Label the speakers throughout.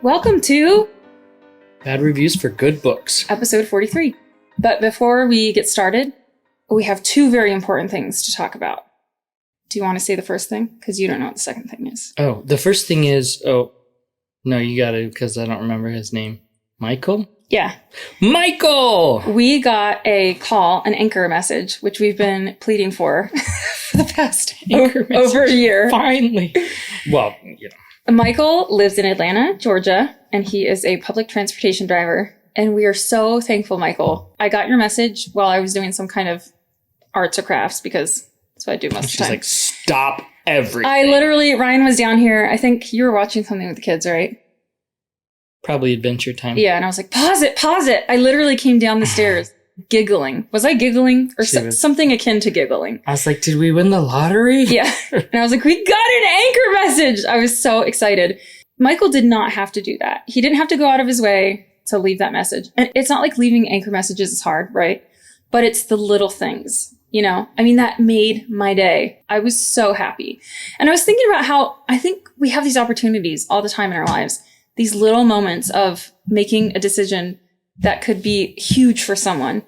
Speaker 1: Welcome to
Speaker 2: Bad Reviews for Good Books.
Speaker 1: episode 43. But before we get started, we have two very important things to talk about. Do you want to say the first thing? Because you don't know what the second thing is.
Speaker 2: Oh, the first thing is, no, you got to, because I don't remember his name. Michael?
Speaker 1: Yeah.
Speaker 2: Michael!
Speaker 1: We got a call, an anchor message, which we've been pleading for the past over a year.
Speaker 2: Finally. Well, you know.
Speaker 1: Michael lives in Atlanta, Georgia, and he is a public transportation driver. And we are so thankful, Michael. I got your message while I was doing some kind of arts or crafts because that's what I do most of the
Speaker 2: She's
Speaker 1: time.
Speaker 2: like, stop everything.
Speaker 1: Ryan was down here. I think you were watching something with the kids, right?
Speaker 2: Probably Adventure Time.
Speaker 1: Yeah, and I was like, pause it. I literally came down the stairs giggling. Was I giggling? Or something akin to giggling.
Speaker 2: I was like, did we win the lottery?
Speaker 1: Yeah. And I was like, we got an anchor message. I was so excited. Michael did not have to do that. He didn't have to go out of his way to leave that message. And it's not like leaving anchor messages is hard, right? But it's the little things, you know? I mean, that made my day. I was so happy. And I was thinking about how I think we have these opportunities all the time in our lives. These little moments of making a decision that could be huge for someone.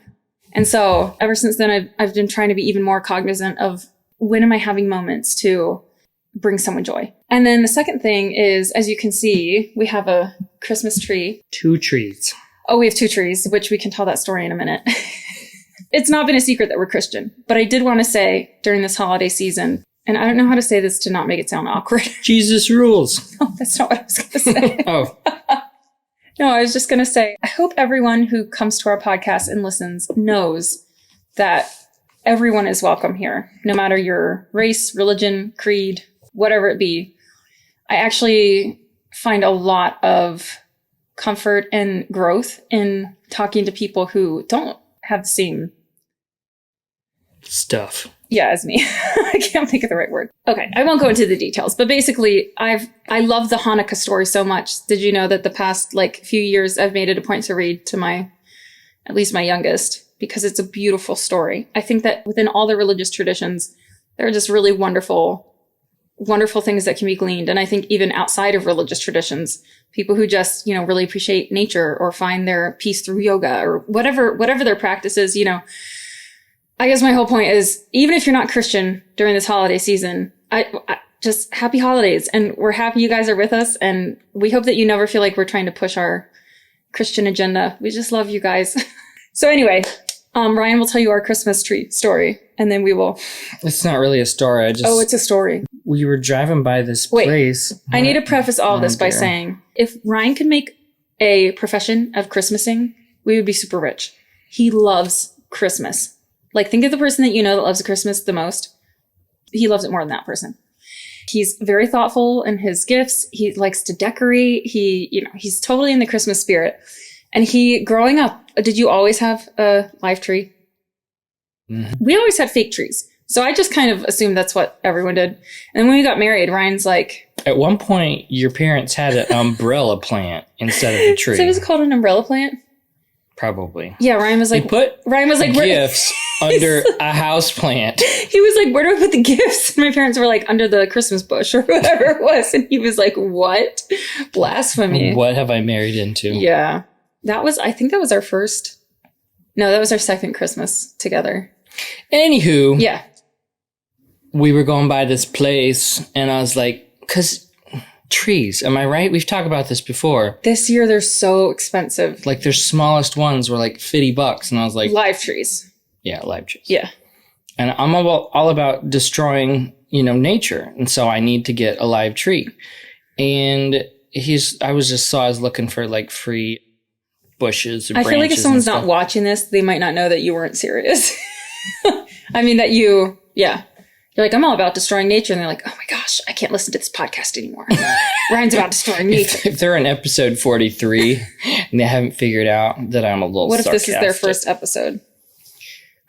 Speaker 1: And so ever since then, I've been trying to be even more cognizant of when am I having moments to bring someone joy. And then the second thing is, as you can see, we have a Christmas tree.
Speaker 2: 2 trees.
Speaker 1: Oh, we have 2 trees, which we can tell that story in a minute. It's not been a secret that we're Christian, but I did want to say during this holiday season, and I don't know how to say this to not make it sound awkward.
Speaker 2: Jesus rules.
Speaker 1: No, that's not what I was going to say.
Speaker 2: Oh.
Speaker 1: No, I was just going to say, I hope everyone who comes to our podcast and listens knows that everyone is welcome here, no matter your race, religion, creed, whatever it be. I actually find a lot of comfort and growth in talking to people who don't have the same
Speaker 2: stuff.
Speaker 1: Yeah, as me. I can't think of the right word. Okay, I won't go into the details, but basically, I love the Hanukkah story so much. Did you know that the past few years I've made it a point to read to at least my youngest, because it's a beautiful story. I think that within all the religious traditions, there are just really wonderful, wonderful things that can be gleaned. And I think even outside of religious traditions, people who just, really appreciate nature or find their peace through yoga or whatever their practice is, I guess my whole point is, even if you're not Christian during this holiday season, I just happy holidays. And we're happy you guys are with us. And we hope that you never feel like we're trying to push our Christian agenda. We just love you guys. So anyway, Ryan will tell you our Christmas tree story, and then we will.
Speaker 2: It's not really a story.
Speaker 1: Oh, it's a story.
Speaker 2: We were driving by this place.
Speaker 1: I need to preface all of this by saying, if Ryan could make a profession of Christmasing, we would be super rich. He loves Christmas. Think of the person that you know that loves Christmas the most. He loves it more than that person. He's very thoughtful in his gifts. He likes to decorate. He's totally in the Christmas spirit. And growing up, did you always have a live tree? Mm-hmm. We always had fake trees. So I just kind of assumed that's what everyone did. And then when we got married, Ryan's like...
Speaker 2: At one point, your parents had an umbrella plant instead of a tree.
Speaker 1: So it was called an umbrella plant?
Speaker 2: Probably.
Speaker 1: Yeah, Ryan was like...
Speaker 2: Ryan was like, gifts under a house plant.
Speaker 1: He was like, where do I put the gifts? And my parents were like, under the Christmas bush or whatever it was. And he was like, what? Blasphemy.
Speaker 2: What have I married into?
Speaker 1: Yeah. I think that was our first... No, that was our second Christmas together.
Speaker 2: Anywho.
Speaker 1: Yeah.
Speaker 2: We were going by this place and I was like, because trees, am I right? We've talked about this before.
Speaker 1: This year, they're so expensive.
Speaker 2: Their smallest ones were $50. And I was like...
Speaker 1: Live trees.
Speaker 2: Yeah, live trees.
Speaker 1: Yeah.
Speaker 2: And I'm all about destroying, nature. And so I need to get a live tree. And I was looking for free bushes or branches.
Speaker 1: I feel like if someone's not watching this, they might not know that you weren't serious. I mean, that you, yeah. You're like, I'm all about destroying nature. And they're like, oh my gosh, I can't listen to this podcast anymore. Ryan's about destroying nature.
Speaker 2: If they're in episode 43 and they haven't figured out that I'm a little
Speaker 1: What if
Speaker 2: sarcastic.
Speaker 1: This is their first episode?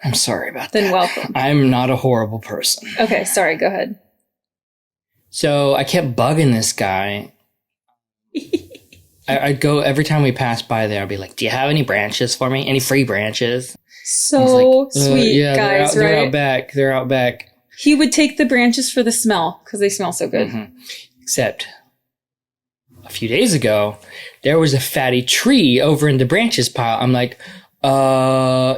Speaker 2: I'm sorry about
Speaker 1: that.
Speaker 2: Then
Speaker 1: welcome.
Speaker 2: I'm not a horrible person.
Speaker 1: Okay, sorry, go ahead.
Speaker 2: So I kept bugging this guy. I'd go every time we passed by there. I'd be like, do you have any branches for me? Any free branches?
Speaker 1: So sweet,
Speaker 2: yeah,
Speaker 1: guys,
Speaker 2: they're
Speaker 1: right?
Speaker 2: They're out back.
Speaker 1: He would take the branches for the smell because they smell so good.
Speaker 2: Mm-hmm. Except a few days ago, there was a fatty tree over in the branches pile. I'm like,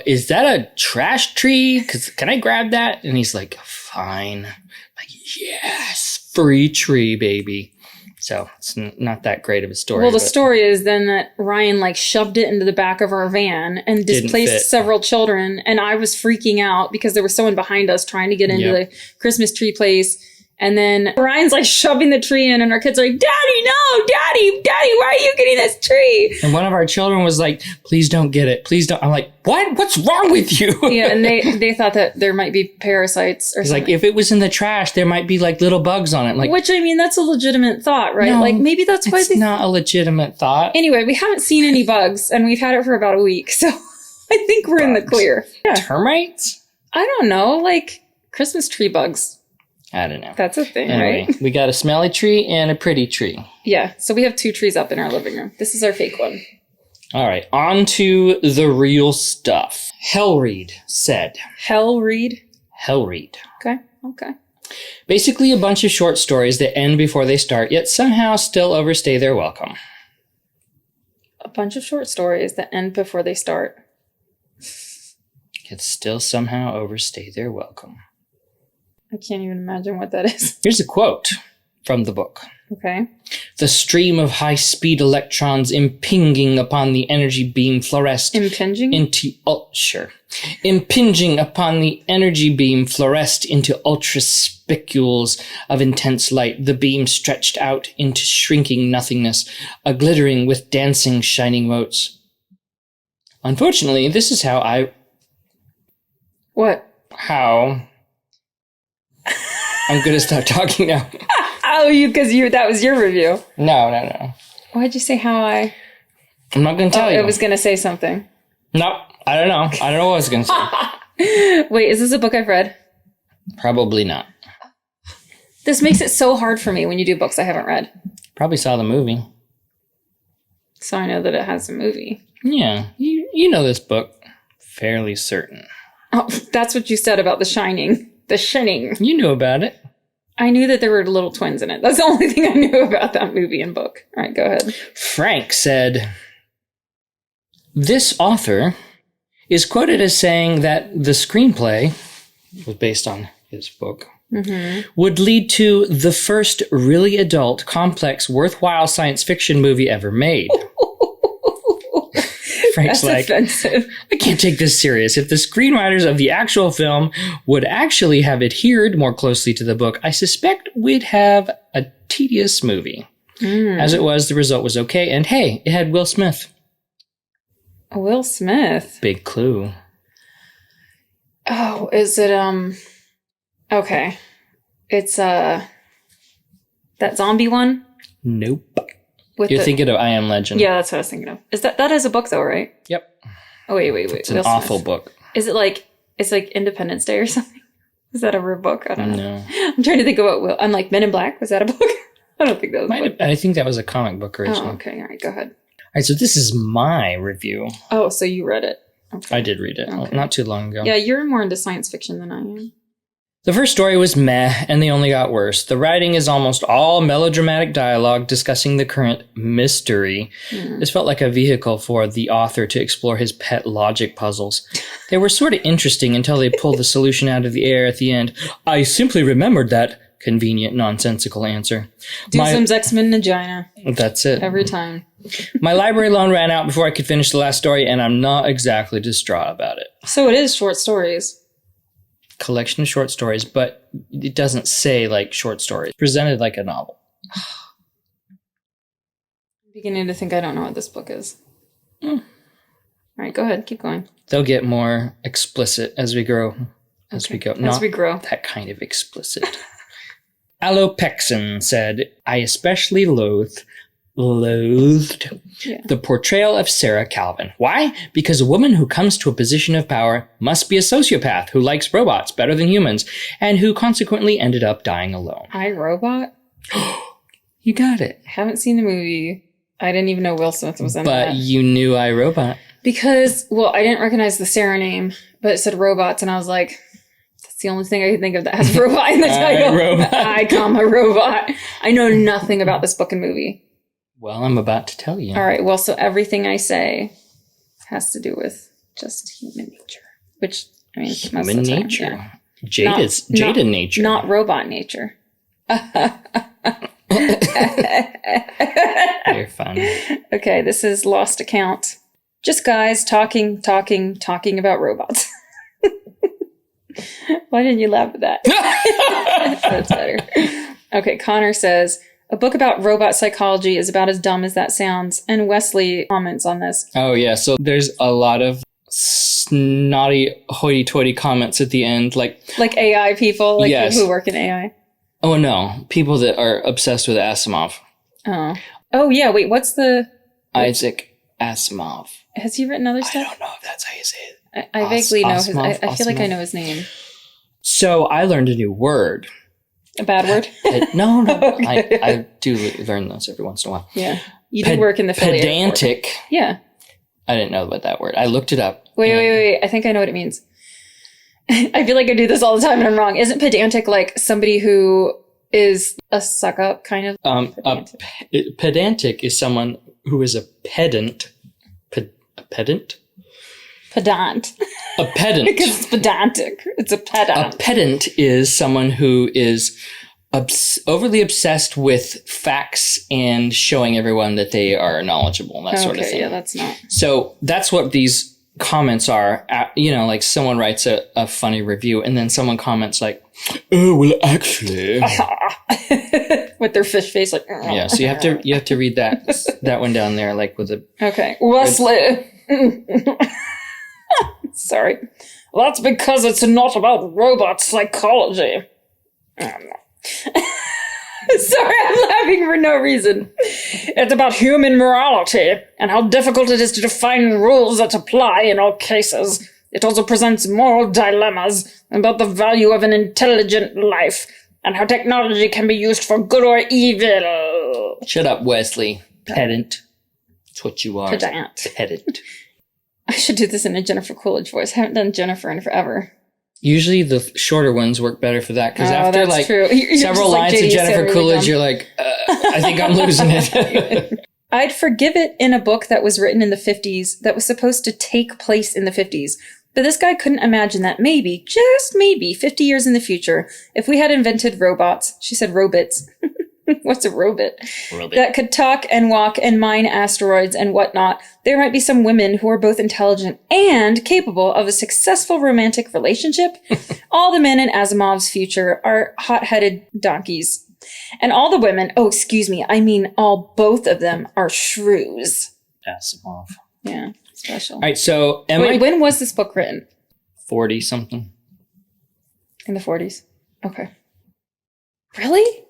Speaker 2: is that a trash tree? Can I grab that? And he's like, fine. I'm like, yes, free tree, baby. So it's not that great of a story.
Speaker 1: Well, the story is then that Ryan like shoved it into the back of our van and displaced several children. And I was freaking out because there was someone behind us trying to get into the Christmas tree place. And then Ryan's like shoving the tree in and our kids are like, Daddy, no, Daddy, why are you getting this tree?
Speaker 2: And one of our children was like, please don't get it. Please don't. I'm like, what? What's wrong with you?
Speaker 1: Yeah. And they thought that there might be parasites or something.
Speaker 2: Like, if it was in the trash, there might be like little bugs on it. Like,
Speaker 1: which, I mean, that's a legitimate thought, right?
Speaker 2: No,
Speaker 1: like maybe that's why
Speaker 2: it's not a legitimate thought.
Speaker 1: Anyway, we haven't seen any bugs and we've had it for about a week. So I think we're in the clear. Yeah.
Speaker 2: Termites?
Speaker 1: I don't know. Like Christmas tree bugs.
Speaker 2: I don't know.
Speaker 1: That's a thing,
Speaker 2: anyway,
Speaker 1: right?
Speaker 2: We got a smelly tree and a pretty tree.
Speaker 1: Yeah. So we have 2 trees up in our living room. This is our fake one.
Speaker 2: All right. On to the real stuff. Hellread said.
Speaker 1: Hellread?
Speaker 2: Hellread.
Speaker 1: Okay.
Speaker 2: Basically a bunch of short stories that end before they start, yet somehow still overstay their welcome.
Speaker 1: A bunch of short stories that end before they start.
Speaker 2: Yet still somehow overstay their welcome.
Speaker 1: I can't even imagine what that is.
Speaker 2: Here's a quote from the book.
Speaker 1: Okay.
Speaker 2: The stream of high-speed electrons impinging upon the energy beam fluoresced
Speaker 1: Impinging?
Speaker 2: Impinging upon the energy beam fluoresced into ultra-spicules of intense light. The beam stretched out into shrinking nothingness, a glittering with dancing shining motes. Unfortunately, this is how
Speaker 1: What?
Speaker 2: I'm going to stop talking now.
Speaker 1: Because that was your review.
Speaker 2: No.
Speaker 1: Why'd you say how I...
Speaker 2: I'm not going to tell you.
Speaker 1: I was going to say something.
Speaker 2: No, I don't know. I don't know what I was going to say.
Speaker 1: Wait, is this a book I've read?
Speaker 2: Probably not.
Speaker 1: This makes it so hard for me when you do books I haven't read.
Speaker 2: Probably saw the movie.
Speaker 1: So I know that it has a movie.
Speaker 2: Yeah, you know this book. Fairly certain.
Speaker 1: Oh, that's what you said about The Shining. The Shining.
Speaker 2: You knew about it.
Speaker 1: I knew that there were little twins in it. That's the only thing I knew about that movie and book. All right, go ahead.
Speaker 2: Frank said, this author is quoted as saying that the screenplay was based on his book. Would lead to the first really adult, complex, worthwhile science fiction movie ever made. Frank's
Speaker 1: That's offensive.
Speaker 2: I can't take this serious. If the screenwriters of the actual film would actually have adhered more closely to the book, I suspect we'd have a tedious movie. As it was, the result was okay. And hey, it had Will Smith.
Speaker 1: Will Smith?
Speaker 2: Big clue.
Speaker 1: Oh, is it, okay. It's, that zombie one?
Speaker 2: Nope. You're thinking of I Am Legend.
Speaker 1: Yeah, that's what I was thinking of. That is a book though, right?
Speaker 2: Yep.
Speaker 1: Oh, wait.
Speaker 2: It's an awful book.
Speaker 1: Is it like, it's like Independence Day or something? Is that a real book? I don't know.
Speaker 2: No.
Speaker 1: I'm trying to think of what Will, I'm like Men in Black. Was that a book? I don't think that was a book.
Speaker 2: I think that was a comic book originally.
Speaker 1: Oh, okay. All right, go ahead.
Speaker 2: All right, so this is my review.
Speaker 1: Oh, so you read it. Okay.
Speaker 2: I did read it
Speaker 1: Okay.
Speaker 2: not too long ago.
Speaker 1: Yeah, you're more into science fiction than I am.
Speaker 2: The first story was meh, and they only got worse. The writing is almost all melodramatic dialogue discussing the current mystery. This felt like a vehicle for the author to explore his pet logic puzzles. They were sort of interesting until they pulled the solution out of the air at the end. I simply remembered that convenient, nonsensical answer.
Speaker 1: Some X-Men Vagina.
Speaker 2: That's it.
Speaker 1: Every time.
Speaker 2: My library loan ran out before I could finish the last story, and I'm not exactly distraught about it.
Speaker 1: So it is short stories.
Speaker 2: Collection of short stories, but it doesn't say like short stories. Presented like a novel.
Speaker 1: I'm beginning to think I don't know what this book is. All right, go ahead. Keep going.
Speaker 2: They'll get more explicit as we grow. As we go.
Speaker 1: As we grow.
Speaker 2: That kind of explicit. Allopexin said, I especially loathed the portrayal of Sarah Calvin. Why? Because a woman who comes to a position of power must be a sociopath who likes robots better than humans and who consequently ended up dying alone.
Speaker 1: I, Robot?
Speaker 2: You got it.
Speaker 1: I haven't seen the movie. I didn't even know Will Smith was in that.
Speaker 2: But you knew I, Robot.
Speaker 1: Because, well, I didn't recognize the Sarah name, but it said robots, and I was like, that's the only thing I could think of that has robot in the title.
Speaker 2: Robot.
Speaker 1: I, comma, robot. I know nothing about this book and movie.
Speaker 2: Well, I'm about to tell you.
Speaker 1: All right. Well, so everything I say has to do with just human nature, which, I mean,
Speaker 2: Human
Speaker 1: most of the time,
Speaker 2: nature.
Speaker 1: yeah.
Speaker 2: Jada nature.
Speaker 1: Not robot nature.
Speaker 2: You're fun.
Speaker 1: Okay, this is Lost Account. Just guys talking about robots. Why didn't you laugh at that? That's better. Okay, Connor says, a book about robot psychology is about as dumb as that sounds. And Wesley comments on this.
Speaker 2: Oh, yeah. So there's a lot of snotty, hoity-toity comments at the end. Like
Speaker 1: AI people, like
Speaker 2: yes.
Speaker 1: who work in AI.
Speaker 2: Oh, no. People that are obsessed with Asimov.
Speaker 1: Oh, yeah. Wait, what's the...
Speaker 2: Isaac Asimov.
Speaker 1: Has he written other
Speaker 2: I
Speaker 1: stuff?
Speaker 2: don't know if that's how you say it.
Speaker 1: I vaguely know his...
Speaker 2: Asimov,
Speaker 1: I feel like I
Speaker 2: Asimov.
Speaker 1: know his name.
Speaker 2: So I learned a new word.
Speaker 1: A bad word?
Speaker 2: No.
Speaker 1: Okay.
Speaker 2: I do learn those every once in a while.
Speaker 1: Yeah. You do work in the Philly airport.
Speaker 2: Pedantic.
Speaker 1: Yeah.
Speaker 2: I didn't know about that word. I looked it up.
Speaker 1: Wait. I think I know what it means. I feel like I do this all the time and I'm wrong. Isn't pedantic like somebody who is a suck up kind of?
Speaker 2: Pedantic is someone who is a pedant. A pedant?
Speaker 1: Pedant.
Speaker 2: A pedant.
Speaker 1: Because it's pedantic. It's a pedant.
Speaker 2: A pedant is someone who is overly obsessed with facts and showing everyone that they are knowledgeable, that sort of thing.
Speaker 1: Yeah, that's not.
Speaker 2: So that's what these comments are. Like someone writes a funny review and then someone comments like, oh, well, actually.
Speaker 1: With their fish face like.
Speaker 2: Yeah, so you have to read that one down there like with a.
Speaker 1: Okay. Wesley. Sorry. Well, that's because it's not about robot psychology. Sorry, I'm laughing for no reason. It's about human morality and how difficult it is to define rules that apply in all cases. It also presents moral dilemmas about the value of an intelligent life and how technology can be used for good or evil.
Speaker 2: Shut up, Wesley. Pedant. That's what you are.
Speaker 1: Pedant.
Speaker 2: Pedant.
Speaker 1: I should do this in a Jennifer Coolidge voice. I haven't done Jennifer in forever.
Speaker 2: Usually the shorter ones work better for that because after
Speaker 1: that's
Speaker 2: like
Speaker 1: true.
Speaker 2: several lines of Jennifer Coolidge, you're like, I think I'm losing it.
Speaker 1: I'd forgive it in a book that was written in the 50s that was supposed to take place in the 50s. But this guy couldn't imagine that maybe, just maybe, 50 years in the future, if we had invented robots, she said robots. What's a robot? That could talk and walk and mine asteroids and whatnot, there might be some women who are both intelligent and capable of a successful romantic relationship. All the men in Asimov's future are hot-headed donkeys. And all the women, both of them are shrews.
Speaker 2: Asimov.
Speaker 1: Yeah, special.
Speaker 2: All right, so
Speaker 1: when was this book written?
Speaker 2: 40-something.
Speaker 1: In the 40s? Okay. Really?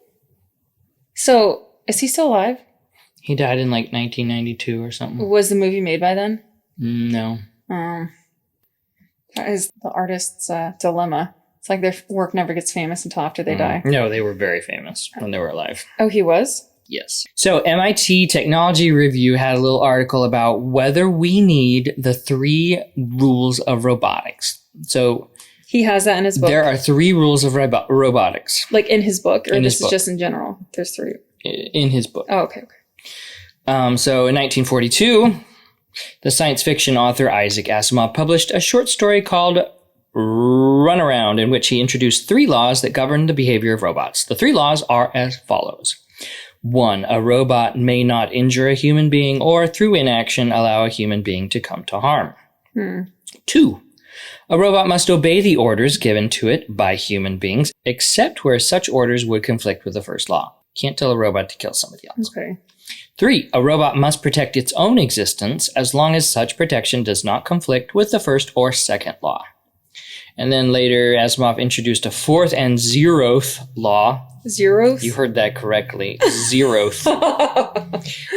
Speaker 1: So, is he still alive?
Speaker 2: He died in like 1992 or something.
Speaker 1: Was the movie made by then?
Speaker 2: No.
Speaker 1: That is the artist's dilemma. It's like their work never gets famous until after they die.
Speaker 2: No, they were very famous when they were alive.
Speaker 1: Oh, he was?
Speaker 2: Yes. So MIT Technology Review had a little article about whether we need the 3 rules of robotics. So
Speaker 1: he has that in his book.
Speaker 2: There are 3 rules of robotics.
Speaker 1: Like in his book, or
Speaker 2: in
Speaker 1: this is just in general? There's 3.
Speaker 2: In his book.
Speaker 1: Oh, okay.
Speaker 2: So in 1942, the science fiction author Isaac Asimov published a short story called Runaround, in which he introduced 3 laws that govern the behavior of robots. The 3 laws are as follows. 1. A robot may not injure a human being or, through inaction, allow a human being to come to harm. 2. A robot must obey the orders given to it by human beings, except where such orders would conflict with the first law. Can't tell a robot to kill somebody else.
Speaker 1: Okay.
Speaker 2: 3. A robot must protect its own existence as long as such protection does not conflict with the first or second law. And then later, Asimov introduced a 4th and 0th law.
Speaker 1: 0th?
Speaker 2: You heard that correctly. 0th.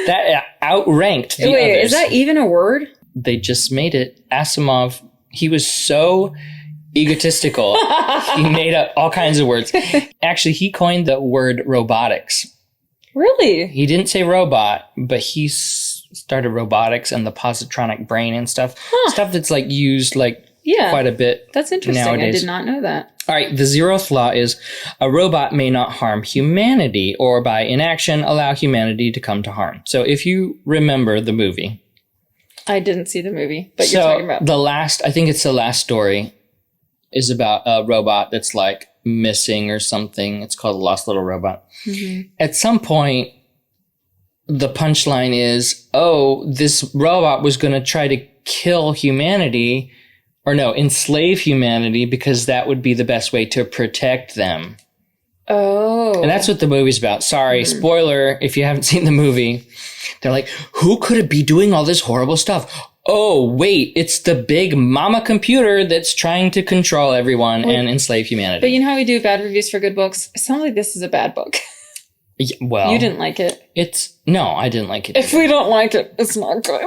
Speaker 2: That outranked the others.
Speaker 1: Wait, is that even a word?
Speaker 2: They just made it. Asimov, he was so egotistical. He made up all kinds of words. Actually, he coined the word robotics.
Speaker 1: Really?
Speaker 2: He didn't say robot, but he started robotics and the positronic brain and stuff. Stuff that's like used like quite a bit.
Speaker 1: That's interesting.
Speaker 2: Nowadays.
Speaker 1: I did not know that.
Speaker 2: All right, the 0th law is a robot may not harm humanity or by inaction allow humanity to come to harm. So if you remember the movie.
Speaker 1: I didn't see the movie, but you're talking about.
Speaker 2: I think it's the last story, is about a robot that's like missing or something. It's called The Lost Little Robot. Mm-hmm. At some point, the punchline is, this robot was going to try to kill humanity, or no, enslave humanity, because that would be the best way to protect them. Oh. And that's what the movie's about. Sorry, spoiler, if you haven't seen the movie. They're like, who could it be doing all this horrible stuff? Oh, wait, it's the big mama computer that's trying to control everyone and enslave humanity.
Speaker 1: But you know how we do bad reviews for good books? It sounds like this is a bad book.
Speaker 2: Yeah, well,
Speaker 1: you didn't like it.
Speaker 2: No, I didn't like it.
Speaker 1: If we don't like it, it's not good.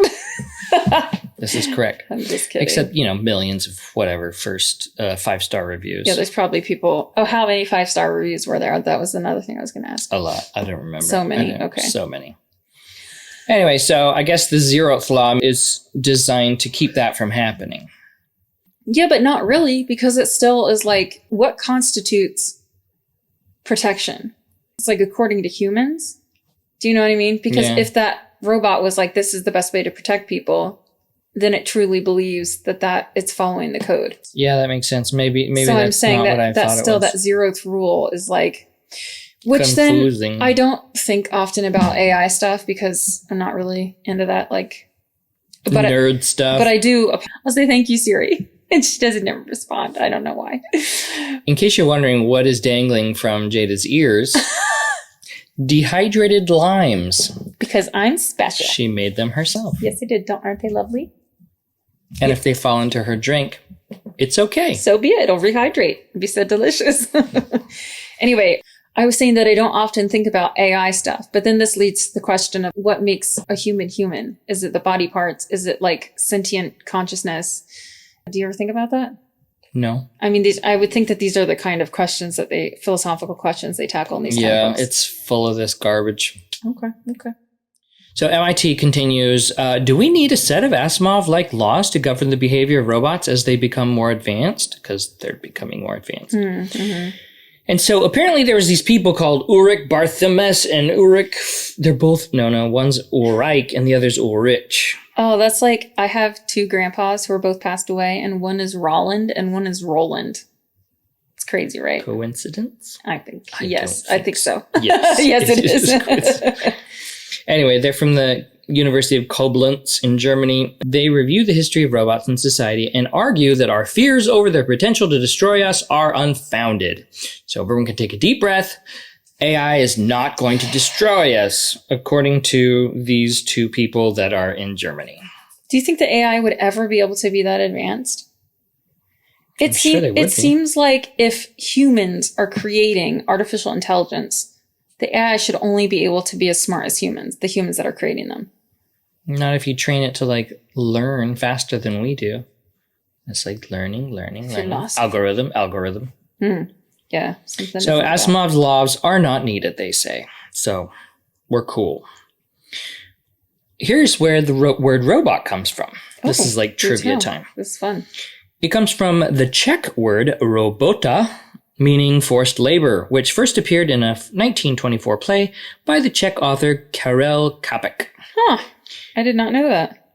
Speaker 2: This is correct.
Speaker 1: I'm just kidding.
Speaker 2: Except, millions of whatever first 5-star reviews.
Speaker 1: Yeah, there's probably people. Oh, how many 5-star reviews were there? That was another thing I was going to ask.
Speaker 2: A lot. I don't remember.
Speaker 1: So many. Okay.
Speaker 2: So many. Anyway, so I guess the 0th law is designed to keep that from happening.
Speaker 1: Yeah, but not really, because it still is like, what constitutes protection? It's like according to humans. Do you know what I mean? Because if that robot was like, this is the best way to protect people, then it truly believes that it's following the code.
Speaker 2: Yeah, that makes sense. Maybe
Speaker 1: so
Speaker 2: that's
Speaker 1: I'm saying
Speaker 2: not
Speaker 1: that
Speaker 2: what I
Speaker 1: that's
Speaker 2: thought
Speaker 1: still
Speaker 2: it was.
Speaker 1: that 0th rule is like, which
Speaker 2: confusing.
Speaker 1: Then I don't think often about AI stuff because I'm not really into that
Speaker 2: nerd stuff.
Speaker 1: But I do. I'll say thank you, Siri. And she doesn't never respond. I don't know why.
Speaker 2: In case you're wondering what is dangling from Jada's ears, dehydrated limes.
Speaker 1: Because I'm special.
Speaker 2: She made them herself.
Speaker 1: Yes, I did. Aren't they lovely?
Speaker 2: And if they fall into her drink, it's okay.
Speaker 1: So be it. It'll rehydrate. It'll be so delicious. Anyway, I was saying that I don't often think about AI stuff, but then this leads to the question of what makes a human human? Is it the body parts? Is it like sentient consciousness? Do you ever think about that?
Speaker 2: No.
Speaker 1: I mean, I would think that these are the kind of questions philosophical questions they tackle in these kind of books.
Speaker 2: Yeah, it's full of this garbage.
Speaker 1: Okay.
Speaker 2: So MIT continues, do we need a set of Asimov-like laws to govern the behavior of robots as they become more advanced? Because they're becoming more advanced. Mm-hmm. And so apparently there was these people called Ulrich Barthelmess and Ulrich, they're both, one's Ulrich and the other's Ulrich.
Speaker 1: Oh, that's like, I have 2 grandpas who are both passed away, and one is Roland and one is Roland. It's crazy, right?
Speaker 2: Coincidence?
Speaker 1: I think so. Yes,
Speaker 2: Yes,
Speaker 1: yes, it is.
Speaker 2: Anyway, they're from the University of Koblenz in Germany. They review the history of robots in society and argue that our fears over their potential to destroy us are unfounded. So everyone can take a deep breath. AI is not going to destroy us, according to these 2 people that are in Germany.
Speaker 1: Do you think the AI would ever be able to be that advanced? It seems like if humans are creating artificial intelligence, the AI should only be able to be as smart as humans, the humans that are creating them.
Speaker 2: Not if you train it to learn faster than we do. It's like learning. Algorithm.
Speaker 1: Yeah.
Speaker 2: So Asimov's laws are not needed, they say. So we're cool. Here's where the word robot comes from. This is like trivia time.
Speaker 1: This is fun.
Speaker 2: It comes from the Czech word robota, meaning forced labor, which first appeared in a 1924 play by the Czech author Karel Čapek.
Speaker 1: Huh. I did not know that.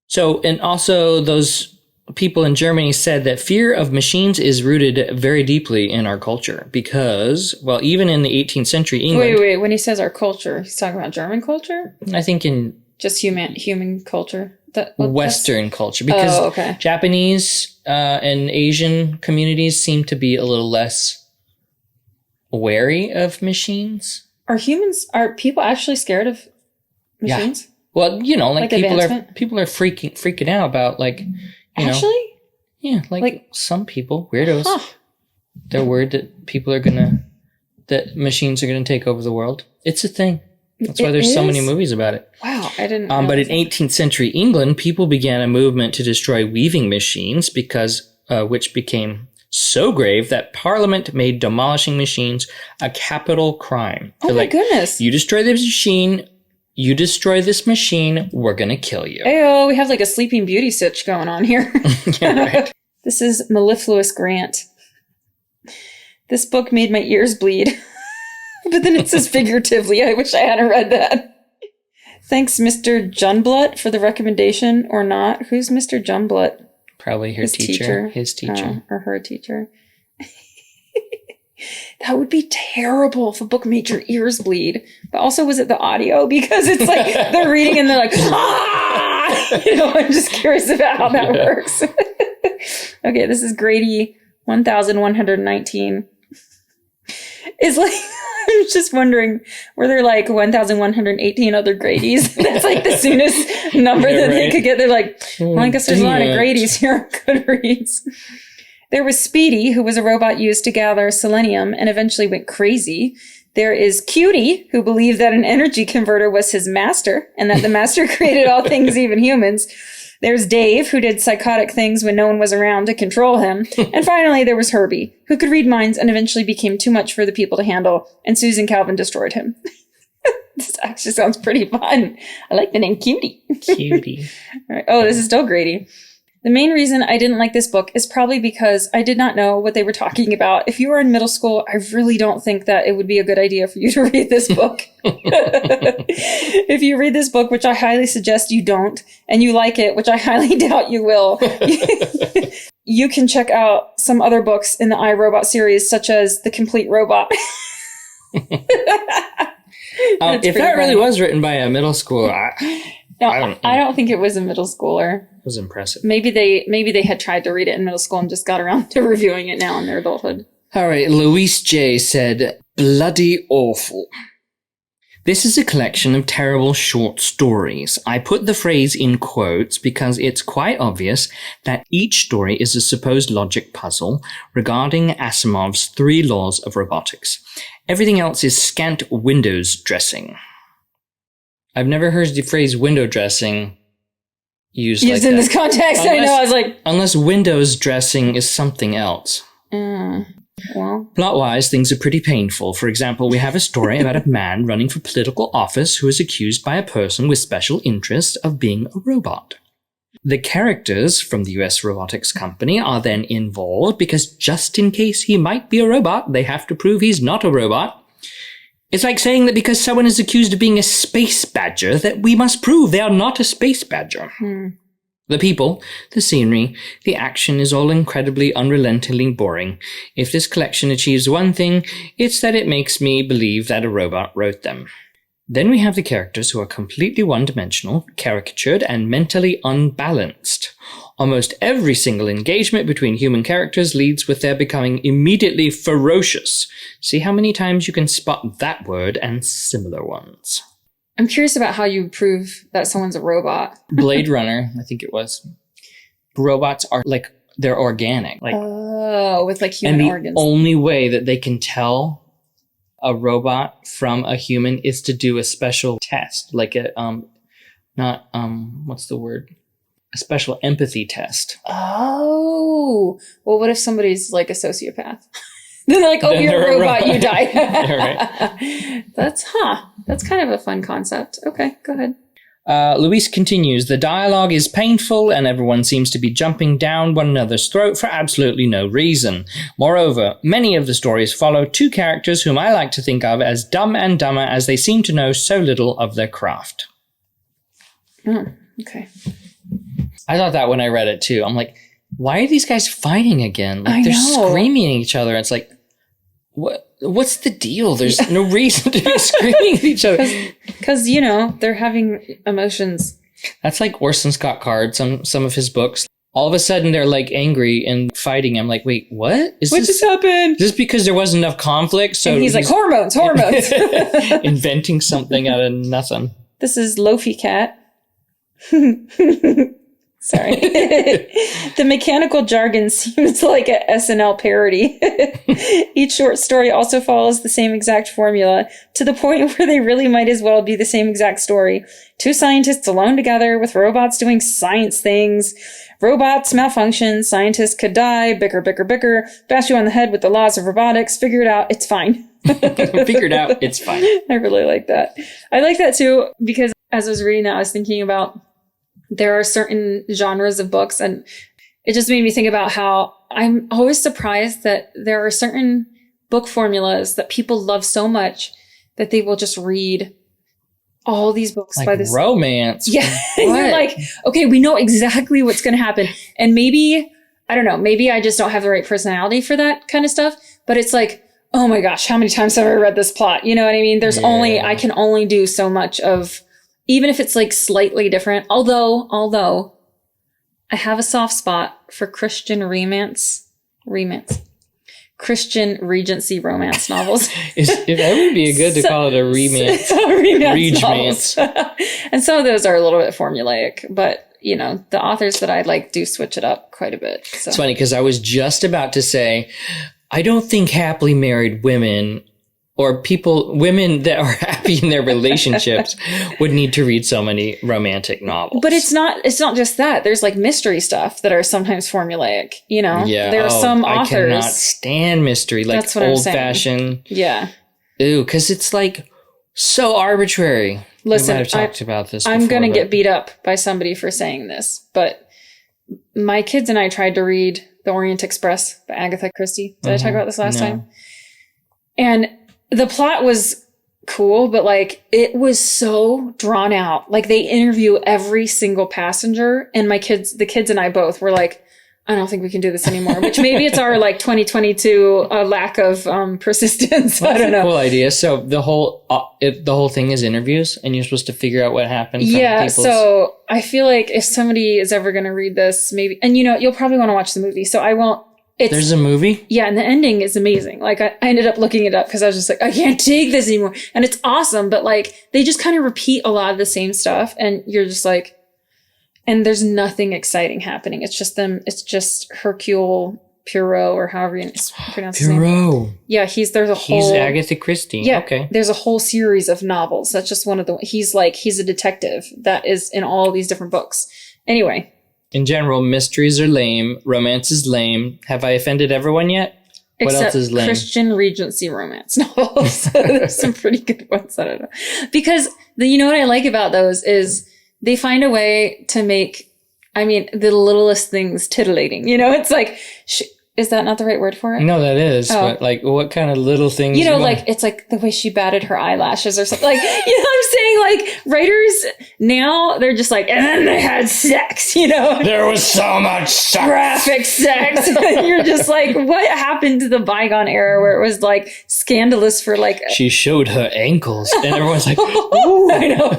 Speaker 2: So, and also those people in Germany said that fear of machines is rooted very deeply in our culture because, well, even in the 18th century England...
Speaker 1: Wait. When he says our culture, he's talking about German culture?
Speaker 2: I think in...
Speaker 1: Just human culture?
Speaker 2: Western culture. Because Japanese and Asian communities seem to be a little less wary of machines.
Speaker 1: Are people actually scared of machines?
Speaker 2: Yeah. Well, people are freaking out about
Speaker 1: actually?
Speaker 2: Yeah, like some people, weirdos. Huh. They're worried that that machines are gonna take over the world. It's a thing. That's why there's so many movies about it.
Speaker 1: Wow, I didn't.
Speaker 2: But in 18th century England, people began a movement to destroy weaving machines because which became so grave that Parliament made demolishing machines a capital crime.
Speaker 1: Oh my goodness!
Speaker 2: You destroy this machine, You destroy this machine, we're going to kill you.
Speaker 1: Ayo, we have like a Sleeping Beauty sitch going on here.
Speaker 2: Yeah, right.
Speaker 1: This is Mellifluous Grant. This book made my ears bleed. But then it says figuratively. I wish I hadn't read that. Thanks, Mr. Junblut, for the recommendation, or not. Who's Mr. Junblut?
Speaker 2: Probably his teacher. His teacher.
Speaker 1: Or her teacher. That would be terrible if a book made your ears bleed. But also, was it the audio? Because it's like they're reading and they're like, ah! You know, I'm just curious about how that works. Okay, this is Grady 1119. It's like, I'm just wondering, were there like 1,118 other Grady's? That's like the soonest number that they could get. They're like, well, I guess there's a lot of Grady's here on Goodreads. There was Speedy, who was a robot used to gather selenium and eventually went crazy. There is Cutie, who believed that an energy converter was his master and that the master created all things, even humans. There's Dave, who did psychotic things when no one was around to control him. And finally, there was Herbie, who could read minds and eventually became too much for the people to handle, and Susan Calvin destroyed him. This actually sounds pretty fun. I like the name Cutie.
Speaker 2: Cutie.
Speaker 1: All right. Oh, this is still Grady. The main reason I didn't like this book is probably because I did not know what they were talking about. If you were in middle school, I really don't think that it would be a good idea for you to read this book. If you read this book, which I highly suggest you don't, and you like it, which I highly doubt you will, you can check out some other books in the iRobot series, such as The Complete Robot.
Speaker 2: If that really was written by a middle schooler,
Speaker 1: I don't think it was a middle schooler.
Speaker 2: It was impressive.
Speaker 1: Maybe they had tried to read it in middle school and just got around to reviewing it now in their adulthood.
Speaker 2: All right, Louise J. said, bloody awful. This is a collection of terrible short stories. I put the phrase in quotes because it's quite obvious that each story is a supposed logic puzzle regarding Asimov's 3 laws of robotics. Everything else is scant windows dressing. I've never heard the phrase window dressing used like
Speaker 1: in
Speaker 2: that.
Speaker 1: This context. I know, I was like...
Speaker 2: Unless windows dressing is something else.
Speaker 1: Well...
Speaker 2: Plot-wise, things are pretty painful. For example, we have a story about a man running for political office who is accused by a person with special interest of being a robot. The characters from the US robotics company are then involved because just in case he might be a robot, they have to prove he's not a robot. It's like saying that because someone is accused of being a space badger, that we must prove they are not a space badger. The people, the scenery, the action is all incredibly unrelentingly boring. If this collection achieves one thing, it's that it makes me believe that a robot wrote them. Then we have the characters who are completely one-dimensional, caricatured, and mentally unbalanced. Almost every single engagement between human characters leads with their becoming immediately ferocious. See how many times you can spot that word and similar ones.
Speaker 1: I'm curious about how you prove that someone's a robot.
Speaker 2: Blade Runner, I think it was. Robots are like, they're organic.
Speaker 1: With like human organs.
Speaker 2: And the only way that they can tell a robot from a human is to do a special test, like a what's the word? A special empathy test.
Speaker 1: Oh, well, what if somebody's like a sociopath? Then they're like, oh, you're a robot, you die.
Speaker 2: Right.
Speaker 1: That's kind of a fun concept. Okay, go ahead.
Speaker 2: Luis continues, the dialogue is painful and everyone seems to be jumping down one another's throat for absolutely no reason. Moreover, many of the stories follow 2 characters whom I like to think of as dumb and dumber as they seem to know so little of their craft.
Speaker 1: Okay.
Speaker 2: I thought that when I read it too. I'm like, why are these guys fighting again? Like they're screaming at each other. It's like, what's the deal? There's no reason to be screaming at each other.
Speaker 1: Because, you know, they're having emotions.
Speaker 2: That's like Orson Scott Card, some of his books. All of a sudden, they're like angry and fighting. I'm like, wait, what?
Speaker 1: What just happened?
Speaker 2: Just because there wasn't enough conflict? So
Speaker 1: and he's like, hormones.
Speaker 2: Inventing something out of nothing.
Speaker 1: This is Loafy Cat. Sorry. The mechanical jargon seems like a SNL parody. Each short story also follows the same exact formula, to the point where they really might as well be the same exact story. 2 scientists alone together with robots doing science things. Robots malfunction, scientists could die, bicker, bash you on the head with the laws of robotics, figure it out, it's fine.
Speaker 2: Figured out. It's fine.
Speaker 1: I really like that. I like that too, because as I was reading that, I was thinking about there are certain genres of books, and it just made me think about how I'm always surprised that there are certain book formulas that people love so much that they will just read all these books
Speaker 2: like
Speaker 1: by this
Speaker 2: romance.
Speaker 1: Yeah. And you're like, okay, we know exactly what's going to happen. And maybe, I don't know, maybe I just don't have the right personality for that kind of stuff. But it's like, oh my gosh, how many times have I read this plot? You know what I mean? I can only do so much of, even if it's like slightly different. Although I have a soft spot for Christian Christian Regency romance novels.
Speaker 2: That would be good to call it a romance. Remance.
Speaker 1: And some of those are a little bit formulaic, but the authors that I like do switch it up quite a bit. So.
Speaker 2: It's funny because I was just about to say, I don't think happily married women or women that are happy in their relationships would need to read so many romantic novels.
Speaker 1: But it's not just that. There's like mystery stuff that are sometimes formulaic,
Speaker 2: Yeah.
Speaker 1: There are some authors.
Speaker 2: I cannot stand mystery, like
Speaker 1: That's what
Speaker 2: old
Speaker 1: I'm saying.
Speaker 2: fashioned.
Speaker 1: Yeah.
Speaker 2: Ooh, because it's like so arbitrary.
Speaker 1: Listen,
Speaker 2: we might have talked about this
Speaker 1: I'm
Speaker 2: before,
Speaker 1: going to get beat up by somebody for saying this, but my kids and I tried to read The Orient Express by Agatha Christie. Did I talk about this last time? And the plot was cool, but like it was so drawn out. Like they interview every single passenger, and the kids and I both were like, I don't think we can do this anymore. Which maybe it's our like 2022 lack of persistence.
Speaker 2: Well,
Speaker 1: I don't know.
Speaker 2: Cool idea. So the whole thing is interviews, and you're supposed to figure out what happened.
Speaker 1: Yeah. So I feel like if somebody is ever going to read this, maybe, and you'll probably want to watch the movie. So I won't.
Speaker 2: There's a movie?
Speaker 1: Yeah, and the ending is amazing. Like, I ended up looking it up because I was just like, I can't take this anymore. And it's awesome, but like, they just kind of repeat a lot of the same stuff, and you're just like, and there's nothing exciting happening. It's just Hercule Poirot, or however you pronounce his name.
Speaker 2: Poirot.
Speaker 1: Yeah, he's
Speaker 2: Agatha Christie.
Speaker 1: Yeah,
Speaker 2: okay.
Speaker 1: There's a whole series of novels. That's just one of the, he's a detective that is in all these different books. Anyway.
Speaker 2: In general, mysteries are lame. Romance is lame. Have I offended everyone yet? What else is lame?
Speaker 1: Christian Regency romance novels. There's some pretty good ones. I don't know. Because what I like about those is they find a way to make, the littlest things tittillating. It's like, is that not the right word for it?
Speaker 2: No, that is. Oh. But like, what kind of little things?
Speaker 1: It's like the way she batted her eyelashes or something. Like, I'm saying? Like, writers now, they're just like, and then they had sex,
Speaker 2: There was so much sex.
Speaker 1: Graphic sex. And you're just like, what happened to the bygone era where it was like scandalous for like.
Speaker 2: She showed her ankles and everyone's like, ooh.
Speaker 1: I know.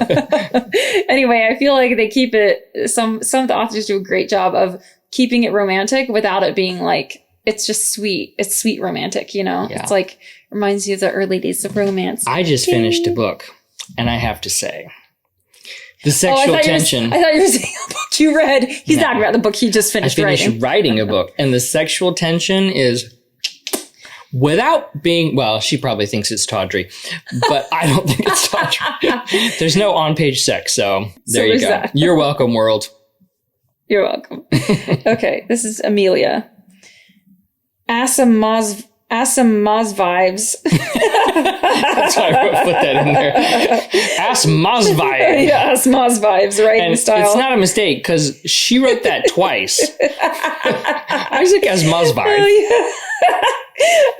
Speaker 1: Anyway, I feel like they keep it, some of the authors do a great job of keeping it romantic without it being like, it's just sweet. It's sweet romantic, Yeah. It's like, reminds you of the early days of romance.
Speaker 2: I just finished a book, and I have to say, the sexual tension.
Speaker 1: I thought you were saying a book you read. He's talking about the book he just finished writing.
Speaker 2: I finished writing a book, and the sexual tension is, without being, well, she probably thinks it's tawdry, but I don't think it's tawdry. There's no on-page sex, so there you go. That. You're welcome, world.
Speaker 1: You're welcome. Okay, this is Amelia. Asimov vibes.
Speaker 2: That's why I put that in there. Asimov vibes.
Speaker 1: Yeah, Asimov vibes, writing style.
Speaker 2: It's not a mistake because she wrote that twice. Isaac Asimov vibes.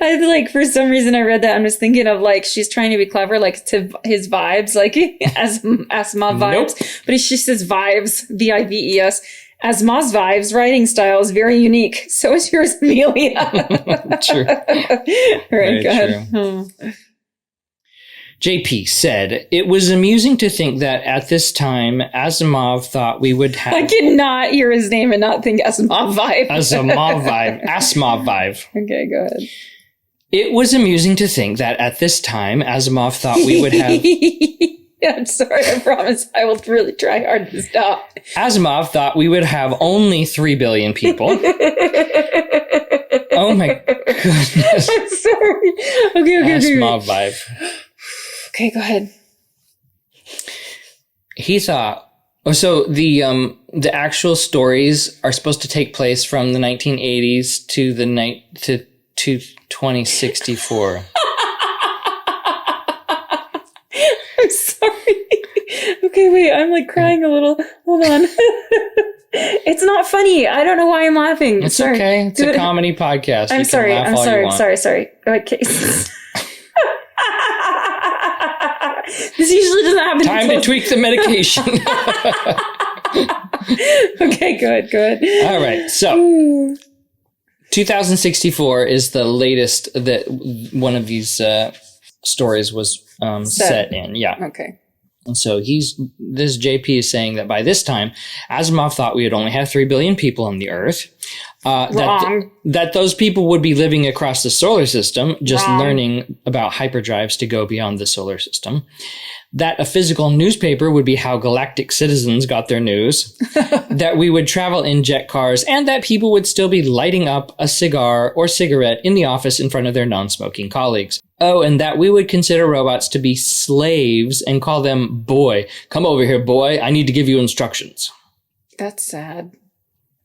Speaker 1: I like, for some reason I read that and was thinking of like, she's trying to be clever, like to his vibes, like Asimov vibes. Nope. But she says vibes, V-I-V-E-S. Asimov's vibes writing style is very unique. So is yours, Amelia.
Speaker 2: True.
Speaker 1: All right, go ahead.
Speaker 2: JP said, it was amusing to think that at this time, Asimov thought we would have...
Speaker 1: I cannot hear his name and not think Asimov vibe.
Speaker 2: Asimov vibe. Asimov vibe.
Speaker 1: Okay, go ahead.
Speaker 2: It was amusing to think that at this time, Asimov thought we would have...
Speaker 1: Yeah, I'm sorry, I promise I will really try hard to stop.
Speaker 2: Asimov thought we would have only 3 billion people. Oh my goodness.
Speaker 1: I'm sorry. Okay.
Speaker 2: Asimov vibe.
Speaker 1: Okay, go ahead.
Speaker 2: He thought, so the actual stories are supposed to take place from the 1980s to 2064.
Speaker 1: Wait. I'm like crying a little. Hold on. It's not funny. I don't know why I'm laughing.
Speaker 2: It's okay. It's a comedy podcast.
Speaker 1: I'm sorry. I'm sorry. Okay. This usually doesn't happen.
Speaker 2: Time to tweak the medication.
Speaker 1: Okay, good.
Speaker 2: All right. So 2064 is the latest that one of these stories was set in. Yeah.
Speaker 1: Okay.
Speaker 2: And so this JP is saying that by this time, Asimov thought we would only have 3 billion people on the Earth.
Speaker 1: Wrong.
Speaker 2: That those people would be living across the solar system, just
Speaker 1: Wrong.
Speaker 2: learning about hyperdrives to go beyond the solar system. That a physical newspaper would be how galactic citizens got their news. That we would travel in jet cars, and that people would still be lighting up a cigar or cigarette in the office in front of their non-smoking colleagues. Oh, and that we would consider robots to be slaves and call them boy. Come over here, boy. I need to give you instructions.
Speaker 1: That's sad.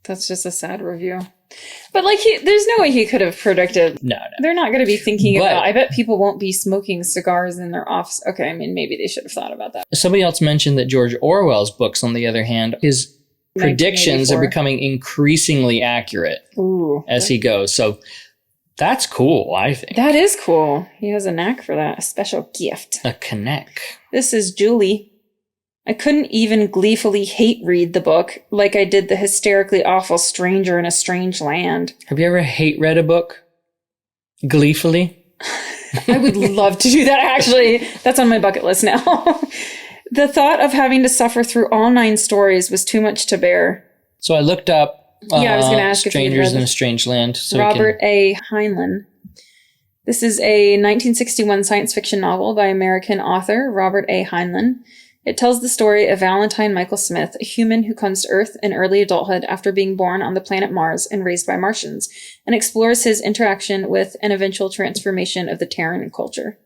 Speaker 1: That's just a sad review. But like, there's no way he could have predicted.
Speaker 2: No.
Speaker 1: They're not going to be thinking about. I bet people won't be smoking cigars in their office. Okay, I mean, maybe they should have thought about that.
Speaker 2: Somebody else mentioned that George Orwell's books, on the other hand, his predictions are becoming increasingly accurate as he goes. So that's cool, I think.
Speaker 1: That is cool. He has a knack for that. A special gift.
Speaker 2: A connect.
Speaker 1: This is Julie. I couldn't even gleefully hate read the book like I did the hysterically awful Stranger in a Strange Land.
Speaker 2: Have you ever hate read a book? Gleefully?
Speaker 1: I would love to do that, actually. That's on my bucket list now. The thought of having to suffer through all 9 stories was too much to bear.
Speaker 2: So I looked up
Speaker 1: I was going to ask
Speaker 2: Strangers in a Strange Land. So
Speaker 1: Robert A. Heinlein. This is a 1961 science fiction novel by American author Robert A. Heinlein. It tells the story of Valentine Michael Smith, a human who comes to Earth in early adulthood after being born on the planet Mars and raised by Martians, and explores his interaction with an eventual transformation of the Terran culture.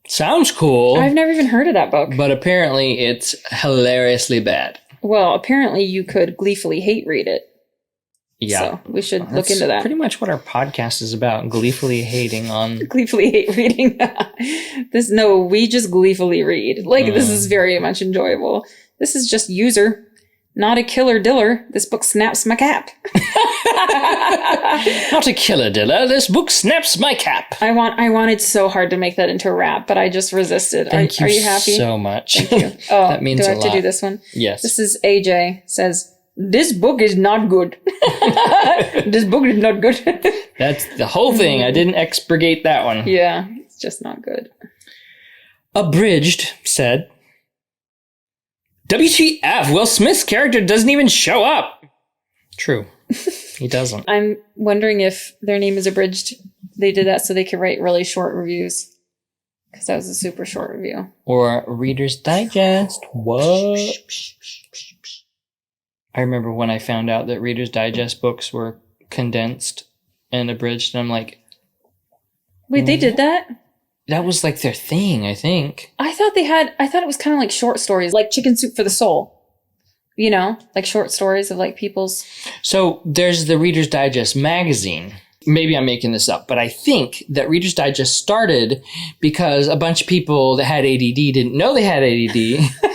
Speaker 2: Sounds cool.
Speaker 1: I've never even heard of that book.
Speaker 2: But apparently it's hilariously bad.
Speaker 1: Well, apparently you could gleefully hate read it.
Speaker 2: Yeah.
Speaker 1: So we should look into that.
Speaker 2: Pretty much what our podcast is about, gleefully hating on...
Speaker 1: Gleefully hate reading. We just gleefully read. This is very much enjoyable. This is just user, not a killer diller. This book snaps my cap.
Speaker 2: Not a killer diller. This book snaps my cap.
Speaker 1: I wanted so hard to make that into a rap, but I just resisted. Are you happy?
Speaker 2: So much.
Speaker 1: Thank you. Oh,
Speaker 2: that means a lot.
Speaker 1: Do I have to do this one?
Speaker 2: Yes.
Speaker 1: This is AJ says... This book is not good. This book is not good.
Speaker 2: That's the whole thing. I didn't expurgate that one.
Speaker 1: Yeah, it's just not good.
Speaker 2: Abridged said, WTF, Will Smith's character doesn't even show up. True. He doesn't.
Speaker 1: I'm wondering if their name is Abridged. They did that so they could write really short reviews. Because that was a super short review.
Speaker 2: Or Reader's Digest. What? I remember when I found out that Reader's Digest books were condensed and abridged, and I'm like...
Speaker 1: Wait, they did that?
Speaker 2: That was like their thing, I think.
Speaker 1: I thought it was kind of like short stories, like Chicken Soup for the Soul. You know? Like short stories of like people's...
Speaker 2: So there's the Reader's Digest magazine. Maybe I'm making this up, but I think that Reader's Digest started because a bunch of people that had ADD didn't know they had ADD,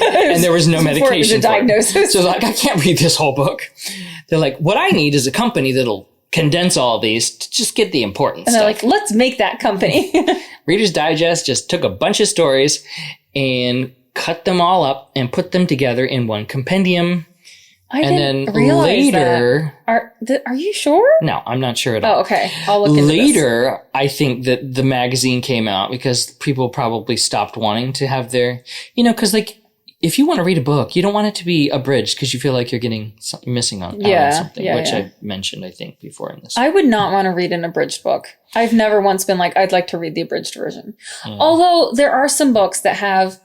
Speaker 2: and there was no medication for it. So like, I can't read this whole book. They're like, what I need is a company that'll condense all these to just get the important stuff.
Speaker 1: And they're like, let's make that company.
Speaker 2: Reader's Digest just took a bunch of stories and cut them all up and put them together in one compendium.
Speaker 1: I didn't realize later, that. Are you sure?
Speaker 2: No, I'm not sure at all.
Speaker 1: Oh, okay. I'll look into
Speaker 2: later, this. I think that the magazine came out because people probably stopped wanting to have their, because like, if you want to read a book, you don't want it to be abridged because you feel like you're getting missing on something, which I mentioned, I think, before in this.
Speaker 1: I would not want to read an abridged book. I've never once been like, I'd like to read the abridged version. Yeah. Although there are some books that have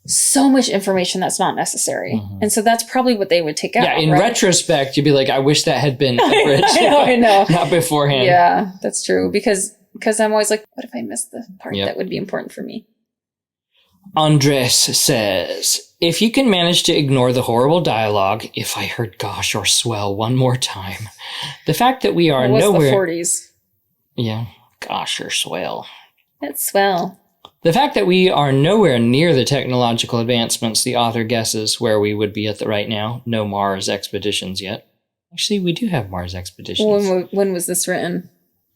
Speaker 1: so much information that's not necessary. Mm-hmm. And so that's probably what they would take out.
Speaker 2: Yeah, in retrospect, you'd be like, I wish that had been abridged.
Speaker 1: I know.
Speaker 2: Not beforehand.
Speaker 1: Yeah, that's true. Because I'm always like, what if I missed the part that would be important for me?
Speaker 2: Andres says, if you can manage to ignore the horrible dialogue, if I heard gosh or swell one more time, the fact that we are nowhere...
Speaker 1: the 40s?
Speaker 2: Yeah, gosh or swell.
Speaker 1: That's swell.
Speaker 2: The fact that we are nowhere near the technological advancements the author guesses where we would be at the right now. No Mars expeditions yet. Actually, we do have Mars expeditions.
Speaker 1: When was this written?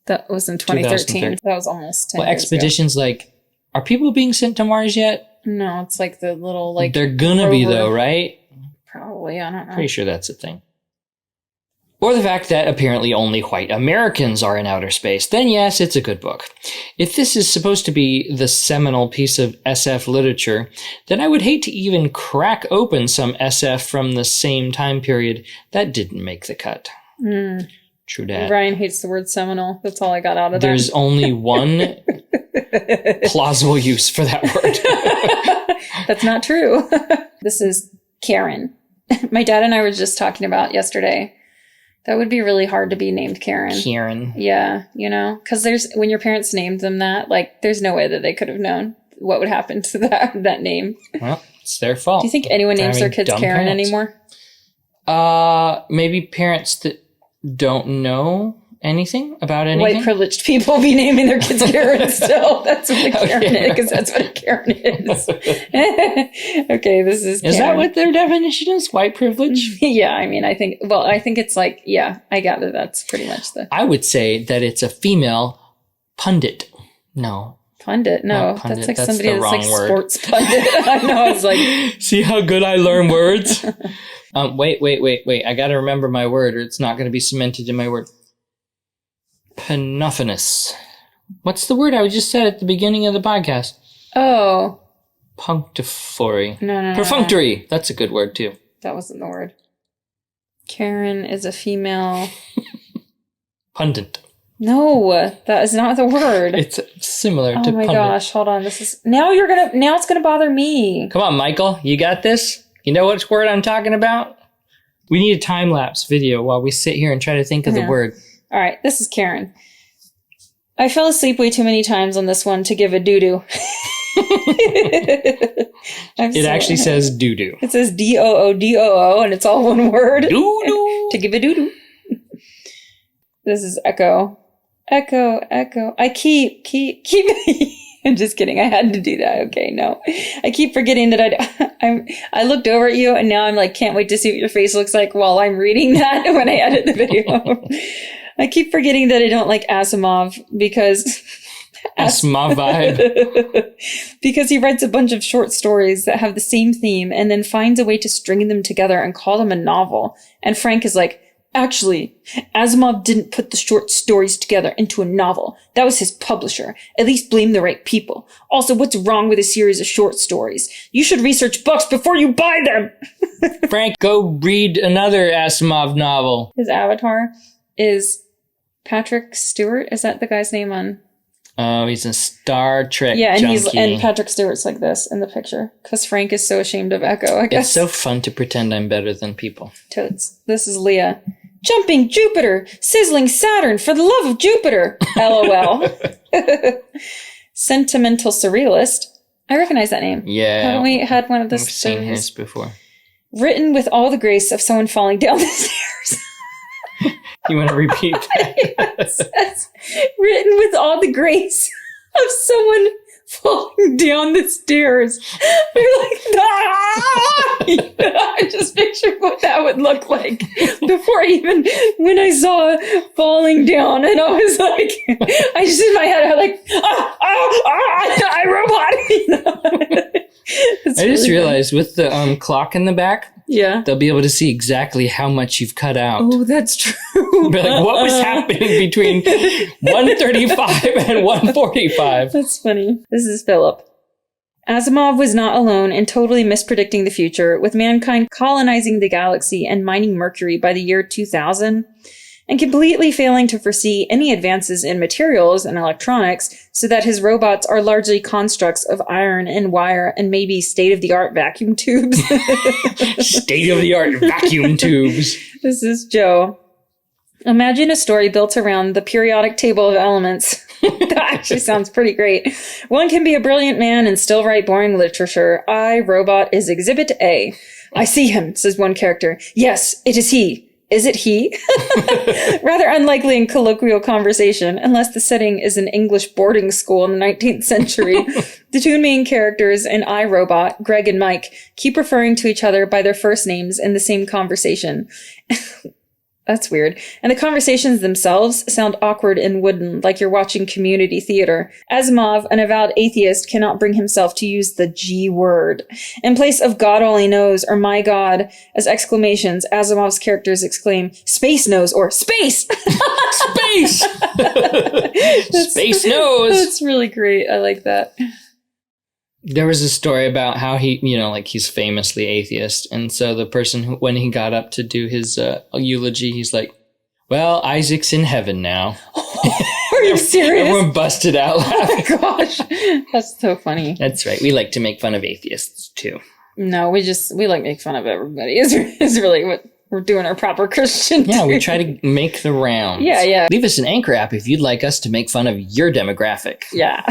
Speaker 1: That was in 2013. That was almost 10 years
Speaker 2: expeditions ago. Like, are people being sent to Mars yet?
Speaker 1: No, it's like the little, like...
Speaker 2: They're gonna be, though, right?
Speaker 1: Probably, I don't know.
Speaker 2: Pretty sure that's a thing. Or the fact that apparently only white Americans are in outer space. Then yes, it's a good book. If this is supposed to be the seminal piece of SF literature, then I would hate to even crack open some SF from the same time period that didn't make the cut. True dat.
Speaker 1: Ryan hates the word seminal. That's all I got out of that.
Speaker 2: There's only one plausible use for that word.
Speaker 1: That's not true. This is Karen. My dad and I were just talking about yesterday. That would be really hard to be named Karen.
Speaker 2: Karen.
Speaker 1: Yeah, you know, because when your parents named them that, like, there's no way that they could have known what would happen to that name.
Speaker 2: Well, it's their fault.
Speaker 1: Do you think anyone names their kids Karen anymore?
Speaker 2: Maybe parents that don't know anything about anything.
Speaker 1: White privileged people be naming their kids Karen still. That's what a Karen is, because that's what a Karen is. Okay, this is Karen.
Speaker 2: Is that what their definition is? White privilege?
Speaker 1: Yeah, I mean, I think it's like, yeah, I gather that's pretty much
Speaker 2: I would say that it's a female pundit. No.
Speaker 1: Pundit? No,
Speaker 2: pundit.
Speaker 1: That's like
Speaker 2: that's
Speaker 1: somebody that's like
Speaker 2: word.
Speaker 1: Sports pundit. I know, I was like...
Speaker 2: See how good I learn words? Wait. I gotta remember my word, or it's not gonna be cemented in my word. Panophanous. What's the word I just said at the beginning of the podcast?
Speaker 1: Oh.
Speaker 2: Punctifory.
Speaker 1: No.
Speaker 2: Perfunctory. That's a good word, too.
Speaker 1: That wasn't the word. Karen is a female...
Speaker 2: Pundit.
Speaker 1: No, that is not the word.
Speaker 2: It's similar to
Speaker 1: pundit. Oh my gosh, hold on. Now it's gonna bother me.
Speaker 2: Come on, Michael. You got this? You know which word I'm talking about? We need a time-lapse video while we sit here and try to think of the word.
Speaker 1: All right, this is Karen. I fell asleep way too many times on this one to give a doo-doo.
Speaker 2: It actually says doo-doo.
Speaker 1: It says D-O-O-D-O-O, and it's all one word.
Speaker 2: Doo-doo.
Speaker 1: To give a doo-doo. This is Echo. Echo. I keep... I'm just kidding. I had to do that. Okay, no. I keep forgetting that I looked over at you, and now I'm like, can't wait to see what your face looks like while I'm reading that when I edit the video. I keep forgetting that I don't like Asimov because...
Speaker 2: Asimov vibe.
Speaker 1: Because he writes a bunch of short stories that have the same theme and then finds a way to string them together and call them a novel. And Frank is like, actually, Asimov didn't put the short stories together into a novel. That was his publisher. At least blame the right people. Also, what's wrong with a series of short stories? You should research books before you buy them!
Speaker 2: Frank, go read another Asimov novel.
Speaker 1: His avatar is Patrick Stewart. Is that the guy's name on...
Speaker 2: Oh, he's a Star Trek
Speaker 1: junkie. And Patrick Stewart's like this in the picture. Because Frank is so ashamed of Echo, I guess.
Speaker 2: It's so fun to pretend I'm better than people.
Speaker 1: Totes. This is Leah. Jumping Jupiter! Sizzling Saturn! For the love of Jupiter! LOL. Sentimental Surrealist. I recognize that name.
Speaker 2: Yeah.
Speaker 1: Haven't we had one of those?
Speaker 2: I've seen his before.
Speaker 1: Written with all the grace of someone falling down the stairs.
Speaker 2: You want to repeat that?
Speaker 1: Yes. Written with all the grace of someone falling down the stairs. We're like, I just pictured what that would look like before when I saw falling down, and I was like, I just in my head, I was like, iRobot.
Speaker 2: I just realized with the clock in the back,
Speaker 1: yeah,
Speaker 2: they'll be able to see exactly how much you've cut out.
Speaker 1: Oh, that's true.
Speaker 2: Be like, what was happening between 1:35 and 1:45?
Speaker 1: That's funny. This is Philip. Asimov was not alone in totally mispredicting the future, with mankind colonizing the galaxy and mining Mercury by the year 2000, and completely failing to foresee any advances in materials and electronics, so that his robots are largely constructs of iron and wire and maybe state-of-the-art vacuum tubes.
Speaker 2: State-of-the-art vacuum tubes.
Speaker 1: This is Joe. Imagine a story built around the periodic table of elements. That actually sounds pretty great. One can be a brilliant man and still write boring literature. I, Robot, is Exhibit A. I see him, says one character. Yes, it is he. Is it he? Rather unlikely in colloquial conversation, unless the setting is an English boarding school in the 19th century. The two main characters in iRobot, Greg and Mike, keep referring to each other by their first names in the same conversation. That's weird. And the conversations themselves sound awkward and wooden, like you're watching community theater. Asimov, an avowed atheist, cannot bring himself to use the G word. In place of God only knows or my God as exclamations, Asimov's characters exclaim, space knows or space!
Speaker 2: Space! Space knows!
Speaker 1: That's really great. I like that.
Speaker 2: There was a story about how he, he's famously atheist. And so the person, when he got up to do his eulogy, he's like, well, Isaac's in heaven now.
Speaker 1: Are you serious?
Speaker 2: Everyone busted out laughing.
Speaker 1: Oh my gosh. That's so funny.
Speaker 2: That's right. We like to make fun of atheists, too.
Speaker 1: No, we like make fun of everybody. Is really what we're doing our proper Christian.
Speaker 2: Yeah, we try to make the rounds.
Speaker 1: Yeah.
Speaker 2: Leave us an Anchor app if you'd like us to make fun of your demographic.
Speaker 1: Yeah.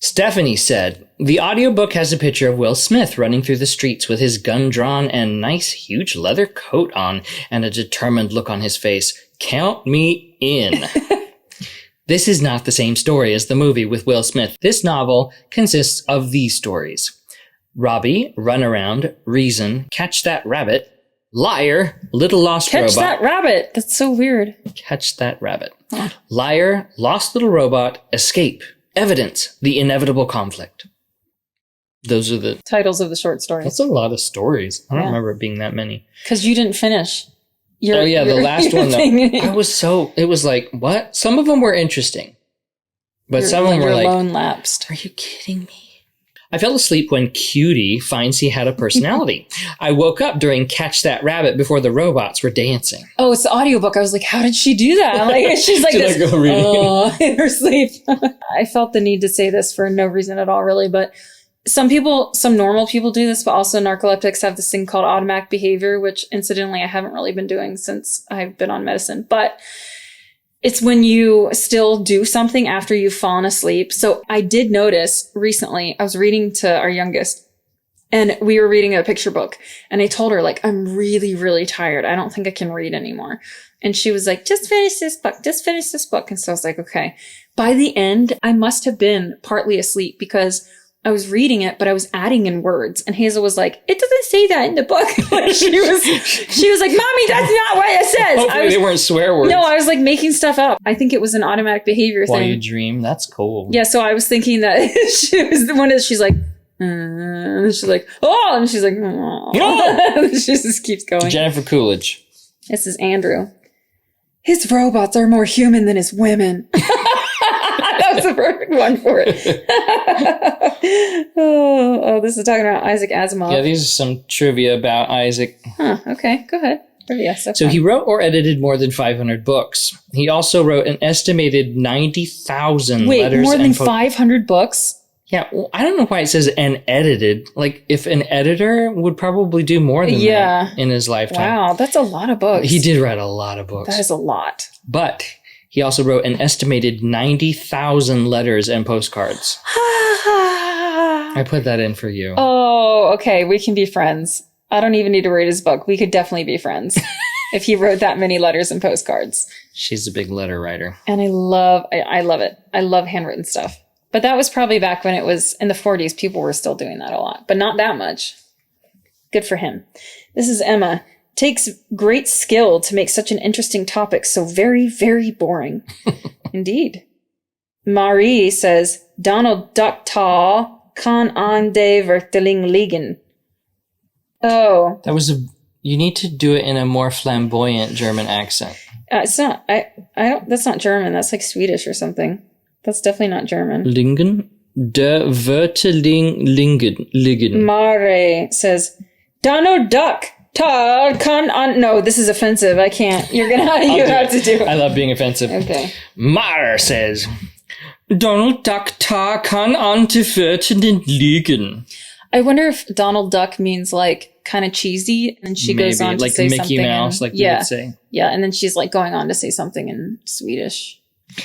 Speaker 2: Stephanie said, the audiobook has a picture of Will Smith running through the streets with his gun drawn and nice huge leather coat on and a determined look on his face. Count me in. This is not the same story as the movie with Will Smith. This novel consists of these stories. Robbie, Runaround, Reason, Catch That Rabbit, Liar, Little Lost Robot.
Speaker 1: Catch That Rabbit. That's so weird.
Speaker 2: Catch That Rabbit. Huh. Liar, Lost Little Robot, Escape. Evidence, The Inevitable Conflict. Those are the
Speaker 1: titles of the short stories.
Speaker 2: That's a lot of stories. I don't remember it being that many.
Speaker 1: Because you didn't finish.
Speaker 2: The last one, though. It was like, what? Some of them were interesting. But some of them were like,
Speaker 1: loan lapsed.
Speaker 2: Are you kidding me? I fell asleep when Cutie finds he had a personality. I woke up during Catch That Rabbit before the robots were dancing.
Speaker 1: Oh, it's the audiobook. I was like, how did she do that? I'm like, she's like this, in her sleep. I felt the need to say this for no reason at all, really. But some normal people do this, but also narcoleptics have this thing called automatic behavior, which incidentally, I haven't really been doing since I've been on medicine. But it's when you still do something after you've fallen asleep. So I did notice recently, I was reading to our youngest and we were reading a picture book and I told her like, I'm really, really tired. I don't think I can read anymore. And she was like, just finish this book. And so I was like, okay. By the end, I must have been partly asleep because I was reading it, but I was adding in words. And Hazel was like, it doesn't say that in the book. Like she was like, Mommy, that's not what it says.
Speaker 2: Hopefully they weren't swear words.
Speaker 1: No, I was like making stuff up. I think it was an automatic behavior thing.
Speaker 2: While you dream, that's cool.
Speaker 1: Yeah, so I was thinking that she was the one that she's like, and she's like, oh, and she's like, oh. She just keeps going.
Speaker 2: Jennifer Coolidge.
Speaker 1: This is Andrew. His robots are more human than his women. That's the perfect one for it. This is talking about Isaac Asimov.
Speaker 2: Yeah, these are some trivia about Isaac.
Speaker 1: Huh, okay, go ahead. Trivia.
Speaker 2: So he wrote or edited more than 500 books. He also wrote an estimated 90,000 letters.
Speaker 1: Wait, more than 500 books?
Speaker 2: Yeah, well, I don't know why it says "and edited." Like, if an editor would probably do more than that in his lifetime.
Speaker 1: Wow, that's a lot of books.
Speaker 2: He did write a lot of books.
Speaker 1: That is a lot.
Speaker 2: But he also wrote an estimated 90,000 letters and postcards. I put that in for you.
Speaker 1: Oh, okay. We can be friends. I don't even need to read his book. We could definitely be friends if he wrote that many letters and postcards.
Speaker 2: She's a big letter writer.
Speaker 1: And I love it. I love handwritten stuff. But that was probably back when it was in the 40s. People were still doing that a lot, but not that much. Good for him. This is Emma. Takes great skill to make such an interesting topic so very, very boring. Indeed. Marie says, Donald Duck ta kan an de verteling liegen. Oh.
Speaker 2: That was you need to do it in a more flamboyant German accent.
Speaker 1: It's not, I don't, that's not German. That's like Swedish or something. That's definitely not German.
Speaker 2: Lingen? Der Wörterling liegen.
Speaker 1: Mare says, Donald Duck. No, this is offensive. I can't. You have to do it.
Speaker 2: I love being offensive.
Speaker 1: Okay.
Speaker 2: Mar says, Donald Duck ta kan ante Wörterling liegen.
Speaker 1: I wonder if Donald Duck means like kind of cheesy, and she goes on to
Speaker 2: like
Speaker 1: say
Speaker 2: Mickey
Speaker 1: something.
Speaker 2: Mouse, like you would say.
Speaker 1: Yeah, and then she's like going on to say something in Swedish.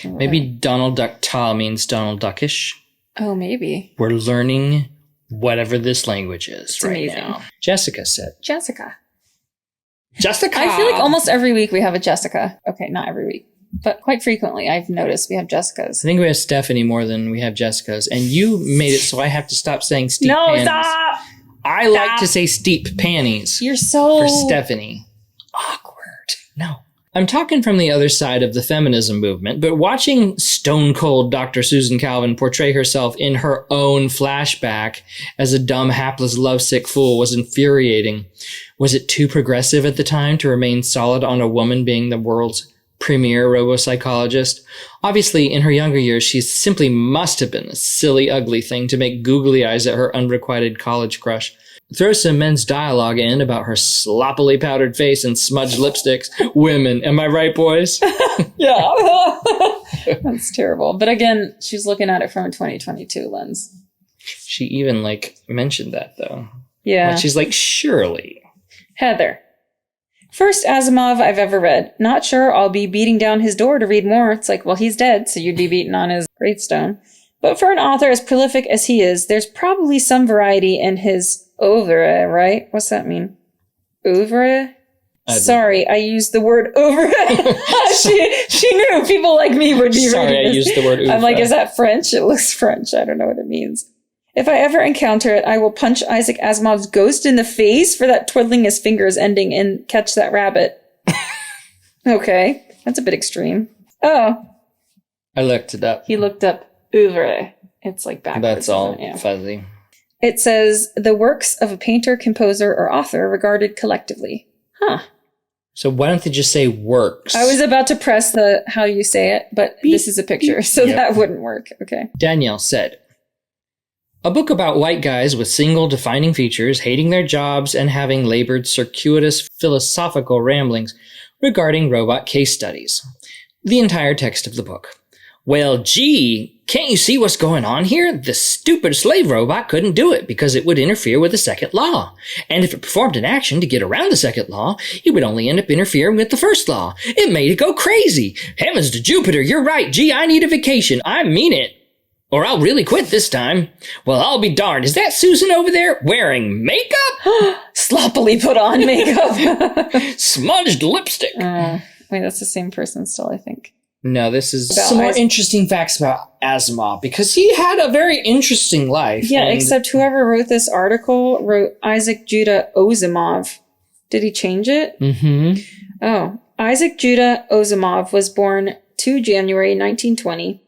Speaker 2: Maybe Donald Duck ta means Donald Duckish.
Speaker 1: Oh, maybe.
Speaker 2: We're learning whatever this language is
Speaker 1: it's
Speaker 2: right
Speaker 1: amazing.
Speaker 2: now. Jessica said,
Speaker 1: Jessica.
Speaker 2: Jessica.
Speaker 1: I feel like almost every week we have a Jessica. Okay, not every week, but quite frequently I've noticed we have Jessicas.
Speaker 2: I think we have Stephanie more than we have Jessicas. And you made it so I have to stop saying steep panties.
Speaker 1: Stop!
Speaker 2: I like to say steep panties.
Speaker 1: You're so...
Speaker 2: For Stephanie.
Speaker 1: awkward.
Speaker 2: No. I'm talking from the other side of the feminism movement, but watching stone cold Dr. Susan Calvin portray herself in her own flashback as a dumb, hapless, lovesick fool was infuriating. Was it too progressive at the time to remain solid on a woman being the world's premier robopsychologist? Obviously, in her younger years, she simply must have been a silly, ugly thing to make googly eyes at her unrequited college crush. Throw some men's dialogue in about her sloppily powdered face and smudged lipsticks. Women, am I right, boys?
Speaker 1: Yeah. That's terrible. But again, she's looking at it from a 2022 lens.
Speaker 2: She even, mentioned that, though.
Speaker 1: Yeah.
Speaker 2: But she's like, surely.
Speaker 1: Heather. First Asimov I've ever read. Not sure I'll be beating down his door to read more. It's like, well, he's dead, so you'd be beating on his gravestone. But for an author as prolific as he is, there's probably some variety in his oeuvre, right? What's that mean? Oeuvre? Sorry, I used the word oeuvre. she knew people like me would be
Speaker 2: Sorry,
Speaker 1: reading
Speaker 2: I used the word oeuvre.
Speaker 1: I'm like, is that French? It looks French. I don't know what it means. If I ever encounter it, I will punch Isaac Asimov's ghost in the face for that twiddling his fingers ending in catch that rabbit. Okay, that's a bit extreme. Oh.
Speaker 2: I looked it up.
Speaker 1: He looked up oeuvre. It's like backwards.
Speaker 2: That's all
Speaker 1: Yeah.
Speaker 2: fuzzy.
Speaker 1: It says, the works of a painter, composer, or author regarded collectively. Huh.
Speaker 2: So why don't they just say works?
Speaker 1: I was about to press the how you say it, but this is a picture, so that wouldn't work. Okay.
Speaker 2: Danielle said, a book about white guys with single defining features, hating their jobs, and having labored circuitous philosophical ramblings regarding robot case studies. The entire text of the book. Well, gee, can't you see what's going on here? The stupid slave robot couldn't do it because it would interfere with the second law. And if it performed an action to get around the second law, it would only end up interfering with the first law. It made it go crazy. Heavens to Jupiter, you're right. Gee, I need a vacation. I mean it. Or I'll really quit this time. Well, I'll be darned. Is that Susan over there wearing makeup?
Speaker 1: Sloppily put on makeup.
Speaker 2: Smudged lipstick.
Speaker 1: Wait, that's the same person still, I think.
Speaker 2: No, this is some more interesting facts about Asimov, because he had a very interesting life.
Speaker 1: Yeah, except whoever wrote this article wrote Isaac Judah Asimov. Did he change it?
Speaker 2: Mm-hmm.
Speaker 1: Oh, Isaac Judah Asimov was born 2 January 1920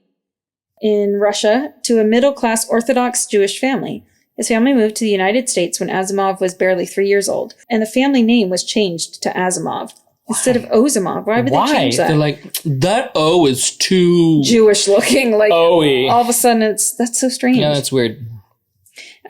Speaker 1: in Russia to a middle-class Orthodox Jewish family. His family moved to the United States when Asimov was barely 3 years old, and the family name was changed to Asimov. Instead of Osimov. Why would they change that?
Speaker 2: They're like, that O is too
Speaker 1: Jewish looking. Like,
Speaker 2: O-y.
Speaker 1: all of a sudden, that's so strange.
Speaker 2: Yeah, that's weird.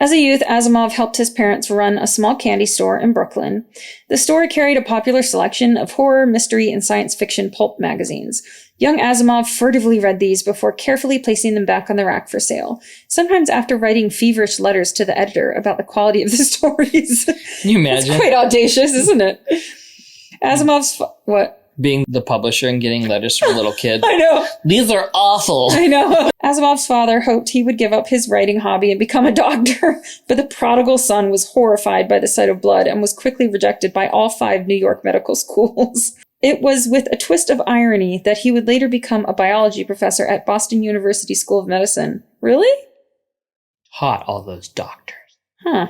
Speaker 1: As a youth, Asimov helped his parents run a small candy store in Brooklyn. The store carried a popular selection of horror, mystery, and science fiction pulp magazines. Young Asimov furtively read these before carefully placing them back on the rack for sale, sometimes after writing feverish letters to the editor about the quality of the stories.
Speaker 2: Can you imagine?
Speaker 1: It's quite audacious, isn't it? Asimov's... What?
Speaker 2: Being the publisher and getting letters from a little kid.
Speaker 1: I know.
Speaker 2: These are awful.
Speaker 1: I know. Asimov's father hoped he would give up his writing hobby and become a doctor, but the prodigal son was horrified by the sight of blood and was quickly rejected by all 5 New York medical schools. It was with a twist of irony that he would later become a biology professor at Boston University School of Medicine. Really?
Speaker 2: Hot, all those doctors.
Speaker 1: Huh.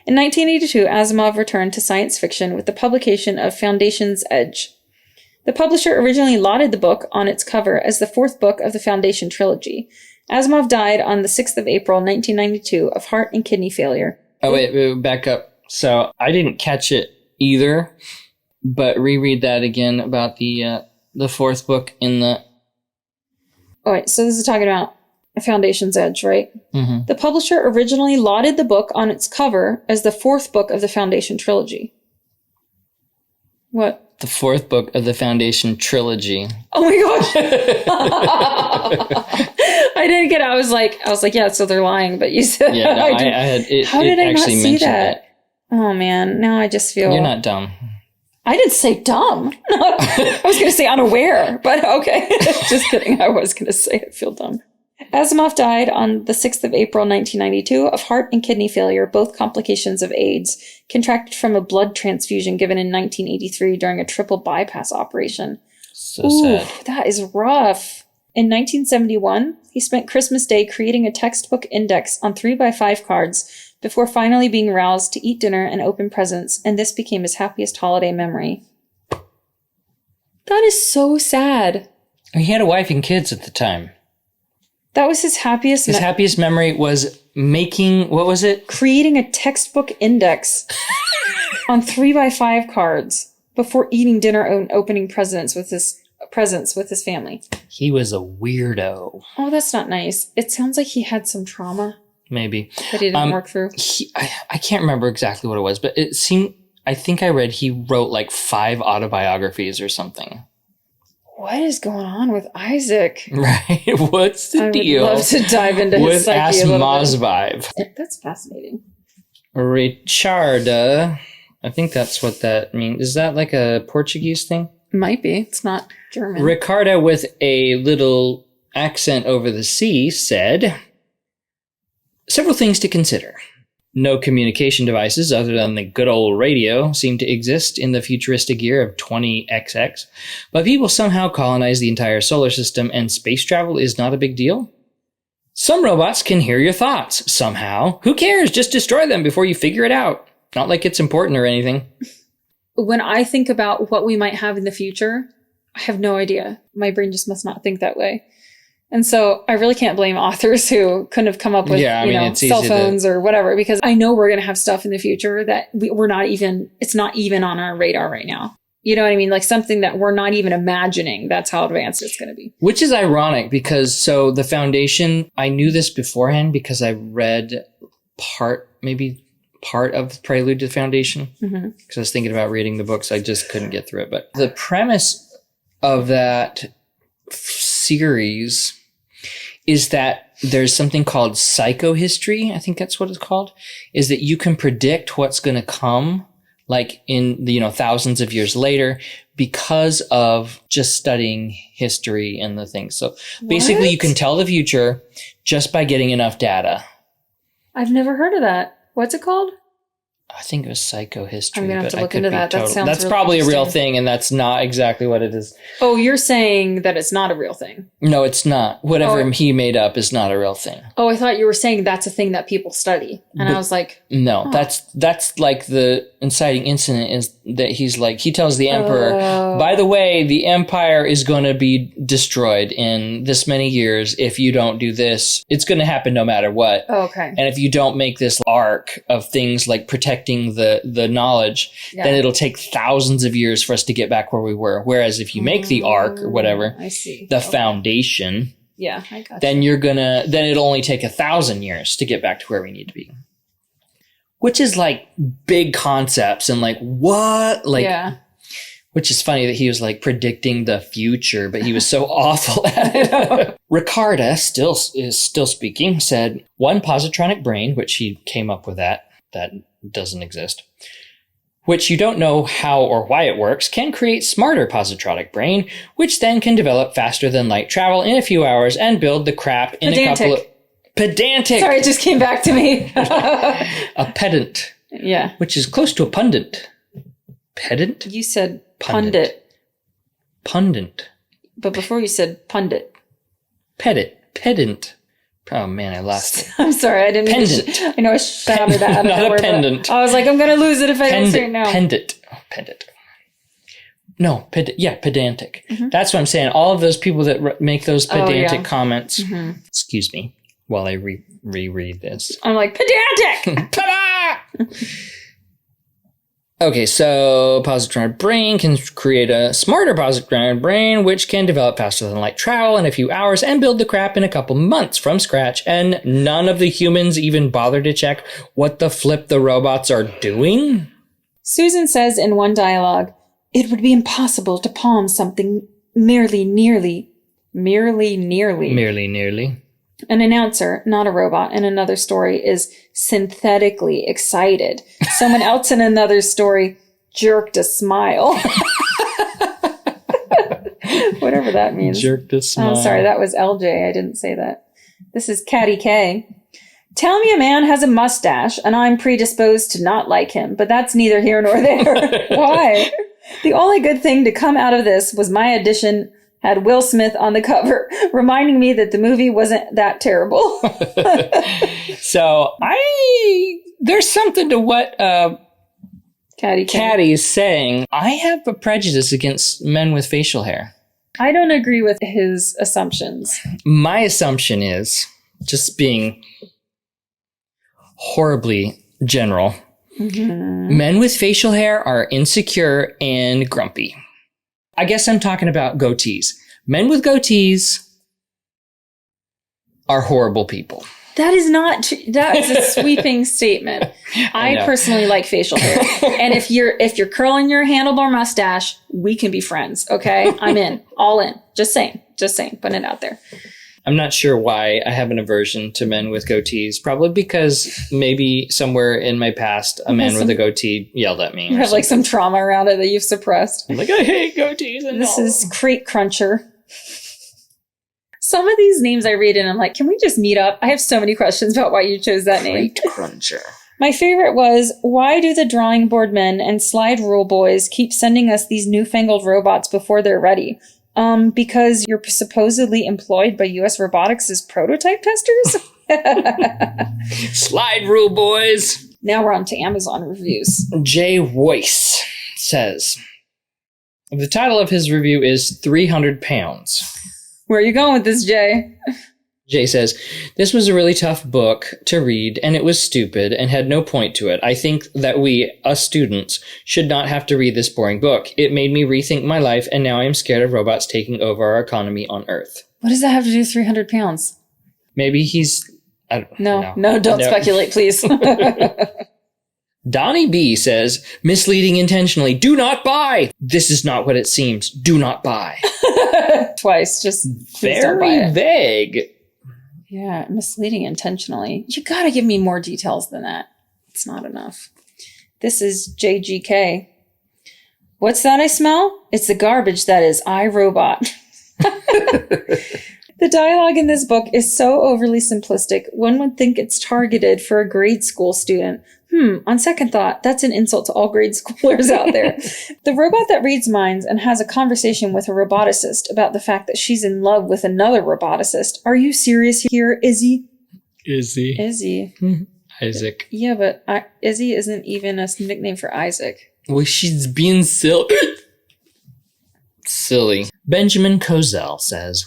Speaker 1: In 1982, Asimov returned to science fiction with the publication of Foundation's Edge. The publisher originally lauded the book on its cover as the 4th book of the Foundation trilogy. Asimov died on the 6th of April, 1992, of heart and kidney failure.
Speaker 2: Oh, wait, back up. So I didn't catch it either, but reread that again about the 4th book in the...
Speaker 1: All right, so this is talking about Foundation's Edge, right?
Speaker 2: Mm-hmm.
Speaker 1: The publisher originally lauded the book on its cover as the 4th book of the Foundation trilogy. What?
Speaker 2: The 4th book of the Foundation trilogy.
Speaker 1: Oh my gosh! I didn't get it. I was like, yeah. So they're lying, but you said,
Speaker 2: yeah. No, I had it.
Speaker 1: How did I not see that?
Speaker 2: It.
Speaker 1: Oh man, now I just feel
Speaker 2: you're not dumb.
Speaker 1: I didn't say dumb. I was going to say unaware, but okay. Just kidding. I was going to say I feel dumb. Asimov died on the 6th of April, 1992, of heart and kidney failure, both complications of AIDS, contracted from a blood transfusion given in 1983 during a triple bypass operation.
Speaker 2: So sad.
Speaker 1: That is rough. In 1971, he spent Christmas Day creating a textbook index on 3x5 cards before finally being roused to eat dinner and open presents, and this became his happiest holiday memory. That is so sad.
Speaker 2: He had a wife and kids at the time.
Speaker 1: That was his happiest...
Speaker 2: His happiest memory was making... What was it?
Speaker 1: Creating a textbook index on 3x5 cards before eating dinner and opening presents with his family.
Speaker 2: He was a weirdo.
Speaker 1: Oh, that's not nice. It sounds like he had some trauma.
Speaker 2: Maybe.
Speaker 1: That he didn't work through.
Speaker 2: I can't remember exactly what it was, but it seemed... I think I read he wrote like 5 autobiographies or something.
Speaker 1: What is going on with Isaac?
Speaker 2: Right. What's the deal?
Speaker 1: I would love to dive into his psyche a little bit. That's fascinating.
Speaker 2: Richarda. I think that's what that means. Is that like a Portuguese thing?
Speaker 1: Might be. It's not German.
Speaker 2: Ricarda, with a little accent over the C, said, several things to consider. No communication devices other than the good old radio seem to exist in the futuristic year of 20XX, but people somehow colonize the entire solar system and space travel is not a big deal. Some robots can hear your thoughts, somehow. Who cares? Just destroy them before you figure it out. Not like it's important or anything.
Speaker 1: When I think about what we might have in the future, I have no idea. My brain just must not think that way. And so I really can't blame authors who couldn't have come up with, cell phones or whatever, because I know we're going to have stuff in the future that it's not even on our radar right now. You know what I mean? Like something that we're not even imagining. That's how advanced it's going to be.
Speaker 2: Which is ironic because the Foundation, I knew this beforehand because I read part of Prelude to the Foundation. Because I was thinking about reading the books. I just couldn't get through it. But the premise of that series is that there's something called psychohistory. I think that's what it's called. Is that you can predict what's going to come, like in thousands of years later, because of just studying history and the things. So basically, you can tell the future just by getting enough data.
Speaker 1: I've never heard of that. What's it called?
Speaker 2: I think it was psychohistory.
Speaker 1: I'm gonna have to look into that. That sounds
Speaker 2: That's
Speaker 1: really
Speaker 2: probably a real thing, and that's not exactly what it is.
Speaker 1: Oh, you're saying that it's not a real thing?
Speaker 2: No, it's not. Whatever he made up is not a real thing.
Speaker 1: Oh, I thought you were saying that's a thing that people study, and I was like,
Speaker 2: no, that's like the inciting incident is that he tells the emperor, by the way, the empire is going to be destroyed in this many years if you don't do this. It's going to happen no matter what.
Speaker 1: Oh, okay.
Speaker 2: And if you don't make this arc of things like protecting the knowledge, then it'll take thousands of years for us to get back where we were. Whereas if you make the arc or whatever,
Speaker 1: I see.
Speaker 2: The foundation,
Speaker 1: I got
Speaker 2: then then it'll only take 1,000 years to get back to where we need to be. Which is like big concepts and like what? Which is funny that he was like predicting the future, but he was so awful at it. Ricarda is still speaking, said one positronic brain, which he came up with that doesn't exist, which you don't know how or why it works, can create smarter positronic brain, which then can develop faster than light travel in a few hours and build the crap in a couple of... Pedantic!
Speaker 1: Sorry, it just came back to me.
Speaker 2: A pedant.
Speaker 1: Yeah.
Speaker 2: Which is close to a pundit. Pedant?
Speaker 1: You said pundit.
Speaker 2: Pundit.
Speaker 1: But before you said pundit.
Speaker 2: Pedant. Oh man, I lost it.
Speaker 1: I'm sorry, I didn't mean to. I know I shouted that out of
Speaker 2: Not
Speaker 1: nowhere,
Speaker 2: a pendant.
Speaker 1: I was like, I'm going to lose it if I don't say it now.
Speaker 2: Pendant. No, pedantic. That's what I'm saying. All of those people that make those pedantic comments. Excuse me while I reread this.
Speaker 1: I'm like, pedantic!
Speaker 2: Okay, so positronic brain can create a smarter positronic brain, which can develop faster than light travel in a few hours and build the crap in a couple months from scratch. And none of the humans even bother to check what the flip the robots are doing?
Speaker 1: Susan says in one dialogue, it would be impossible to palm something merely nearly. An announcer, not a robot, in another story is synthetically excited. Someone else in another story jerked a smile. Whatever that means.
Speaker 2: Jerked a smile.
Speaker 1: Oh, sorry, that was LJ. I didn't say that. This is Catty K. Tell me a man has a mustache and I'm predisposed to not like him, but that's neither here nor there. Why? The only good thing to come out of this was my edition had Will Smith on the cover, reminding me that the movie wasn't that terrible.
Speaker 2: So there's something to what Caddy is saying. I have a prejudice against men with facial hair.
Speaker 1: I don't agree with his assumptions.
Speaker 2: My assumption is, just being horribly general, men with facial hair are insecure and grumpy. I guess I'm talking about goatees. Men with goatees are horrible people.
Speaker 1: That is not true. That is a sweeping statement. I personally like facial hair. And if you're curling your handlebar mustache, we can be friends, okay? I'm in. All in. Just saying. Putting it out there.
Speaker 2: I'm not sure why I have an aversion to men with goatees. Probably because maybe somewhere in my past, a man with a goatee yelled at me.
Speaker 1: You have like some trauma around it that you've suppressed.
Speaker 2: I'm like, I hate goatees.
Speaker 1: This is Crate Cruncher. Some of these names I read and I'm like, can we just meet up? I have so many questions about why you chose that name.
Speaker 2: Crate Cruncher.
Speaker 1: My favorite was, why do the drawing board men and slide rule boys keep sending us these newfangled robots before they're ready? Because you're supposedly employed by U.S. Robotics as prototype testers?
Speaker 2: Slide rule boys.
Speaker 1: Now we're on to Amazon reviews.
Speaker 2: Jay Weiss says, the title of his review is 300 Pounds.
Speaker 1: Where are you going with this, Jay?
Speaker 2: Jay says, this was a really tough book to read, and it was stupid and had no point to it. I think that we, us students, should not have to read this boring book. It made me rethink my life, and now I am scared of robots taking over our economy on Earth.
Speaker 1: What does that have to do with 300 pounds?
Speaker 2: Maybe he's...
Speaker 1: No, don't speculate, please.
Speaker 2: Donnie B says, misleading intentionally. Do not buy. This is not what it seems. Do not buy.
Speaker 1: Twice, just
Speaker 2: very vague.
Speaker 1: Yeah, misleading intentionally. You gotta give me more details than that. It's not enough. This is JGK. What's that I smell? It's the garbage that is iRobot. The dialogue in this book is so overly simplistic, one would think it's targeted for a grade school student. On second thought, that's an insult to all grade schoolers out there. The robot that reads minds and has a conversation with a roboticist about the fact that she's in love with another roboticist. Are you serious here, Izzy? Izzy.
Speaker 2: Isaac.
Speaker 1: Yeah, but Izzy isn't even a nickname for Isaac.
Speaker 2: Well, she's being silly. Benjamin Kozel says,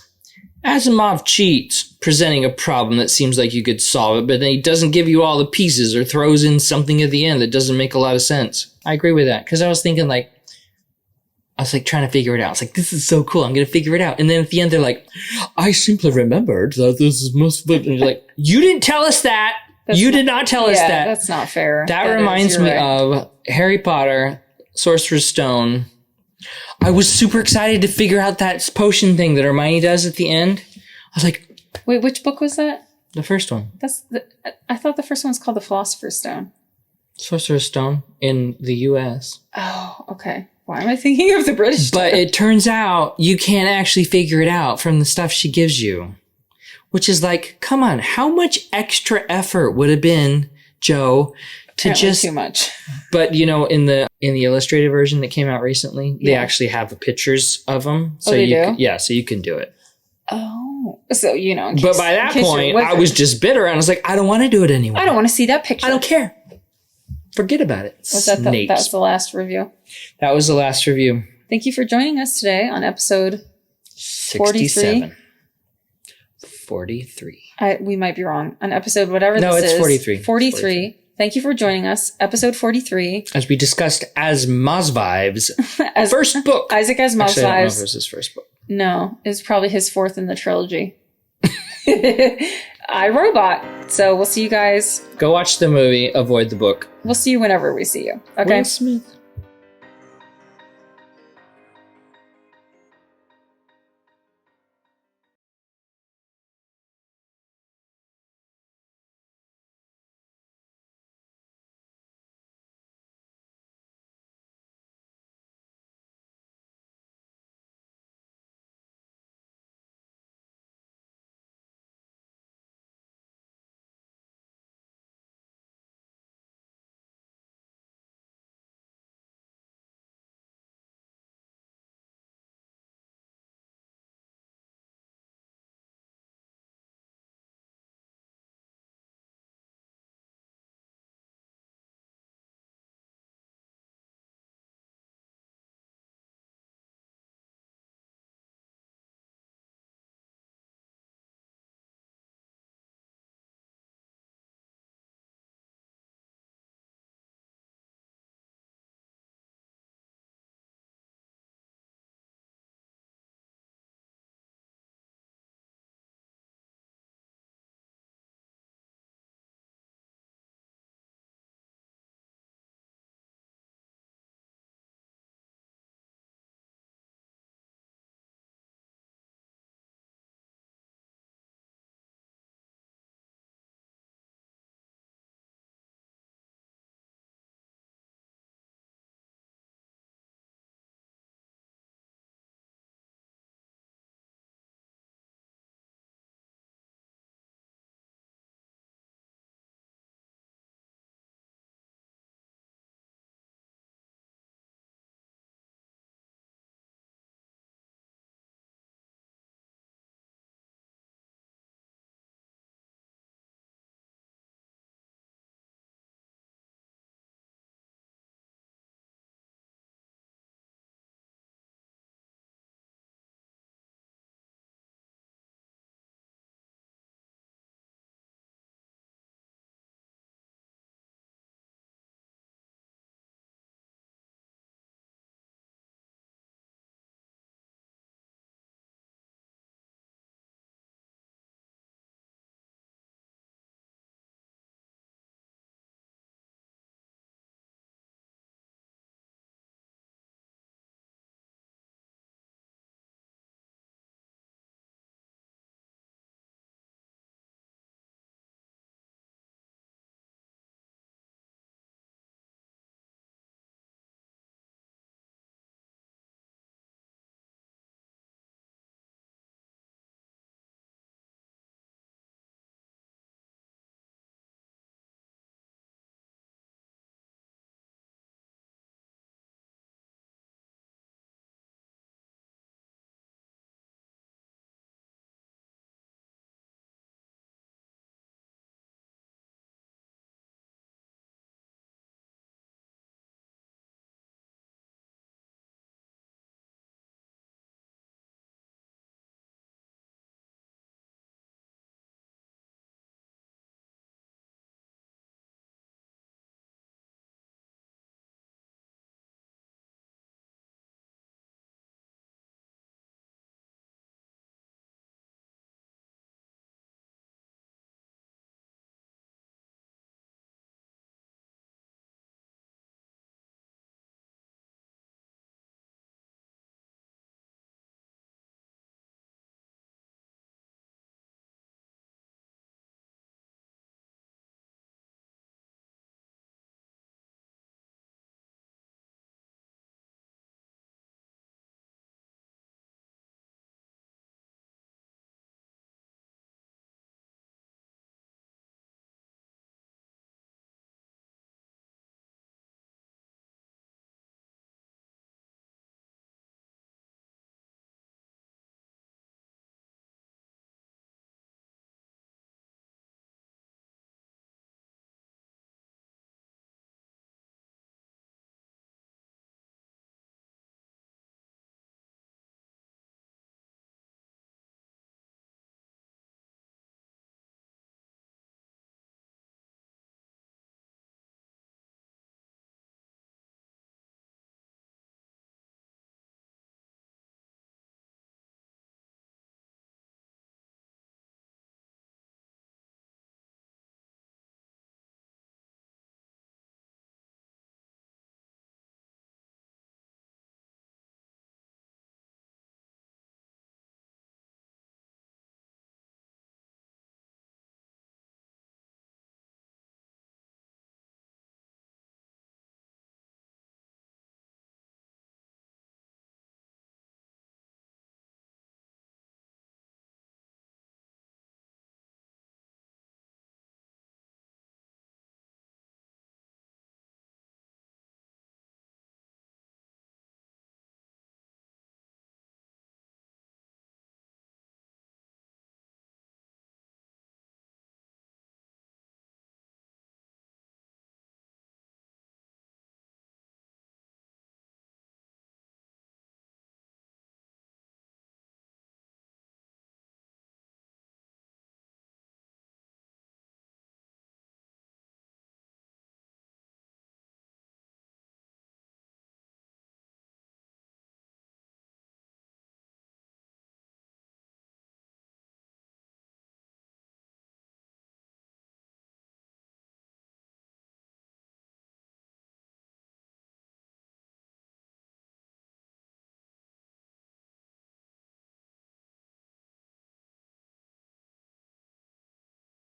Speaker 2: Asimov cheats, presenting a problem that seems like you could solve it, but then he doesn't give you all the pieces or throws in something at the end that doesn't make a lot of sense. I agree with that, because I was thinking trying to figure it out. It's like, this is so cool, I'm going to figure it out. And then at the end, they're like, I simply remembered that this is most... And you're like, you didn't tell us that! Did not tell us that.
Speaker 1: That's not fair.
Speaker 2: That reminds me of Harry Potter, Sorcerer's Stone. I was super excited to figure out that potion thing that Hermione does at the end. I was like...
Speaker 1: Wait, which book was that?
Speaker 2: The first one.
Speaker 1: I thought the first one was called The Philosopher's Stone.
Speaker 2: Sorcerer's Stone in the U.S.
Speaker 1: Oh, okay. Why am I thinking of the British
Speaker 2: But it turns out you can't actually figure it out from the stuff she gives you. Which is like, come on, how much extra effort would have been, Joe, to
Speaker 1: Apparently
Speaker 2: just...
Speaker 1: too much.
Speaker 2: But, in the illustrated version that came out recently, they actually have pictures of them. So
Speaker 1: they do?
Speaker 2: So you can do it.
Speaker 1: Oh. So,
Speaker 2: But by that point, I was just bitter, and I was like, I don't want to do it anymore.
Speaker 1: I don't want to see that picture.
Speaker 2: I don't care. Forget about it.
Speaker 1: Was that was the last review?
Speaker 2: That was the last review.
Speaker 1: Thank you for joining us today on episode
Speaker 2: 67. 43.
Speaker 1: We might be wrong. On episode whatever this is.
Speaker 2: No, it's 43.
Speaker 1: 43. Thank you for joining us. Episode 43.
Speaker 2: As we discussed Asimov's first book.
Speaker 1: Isaac Asimov's
Speaker 2: Actually, I don't know if it was his first book.
Speaker 1: No, it was probably his fourth in the trilogy. iRobot. So we'll see you guys.
Speaker 2: Go watch the movie. Avoid the book.
Speaker 1: We'll see you whenever we see you. Okay.
Speaker 2: Will Smith.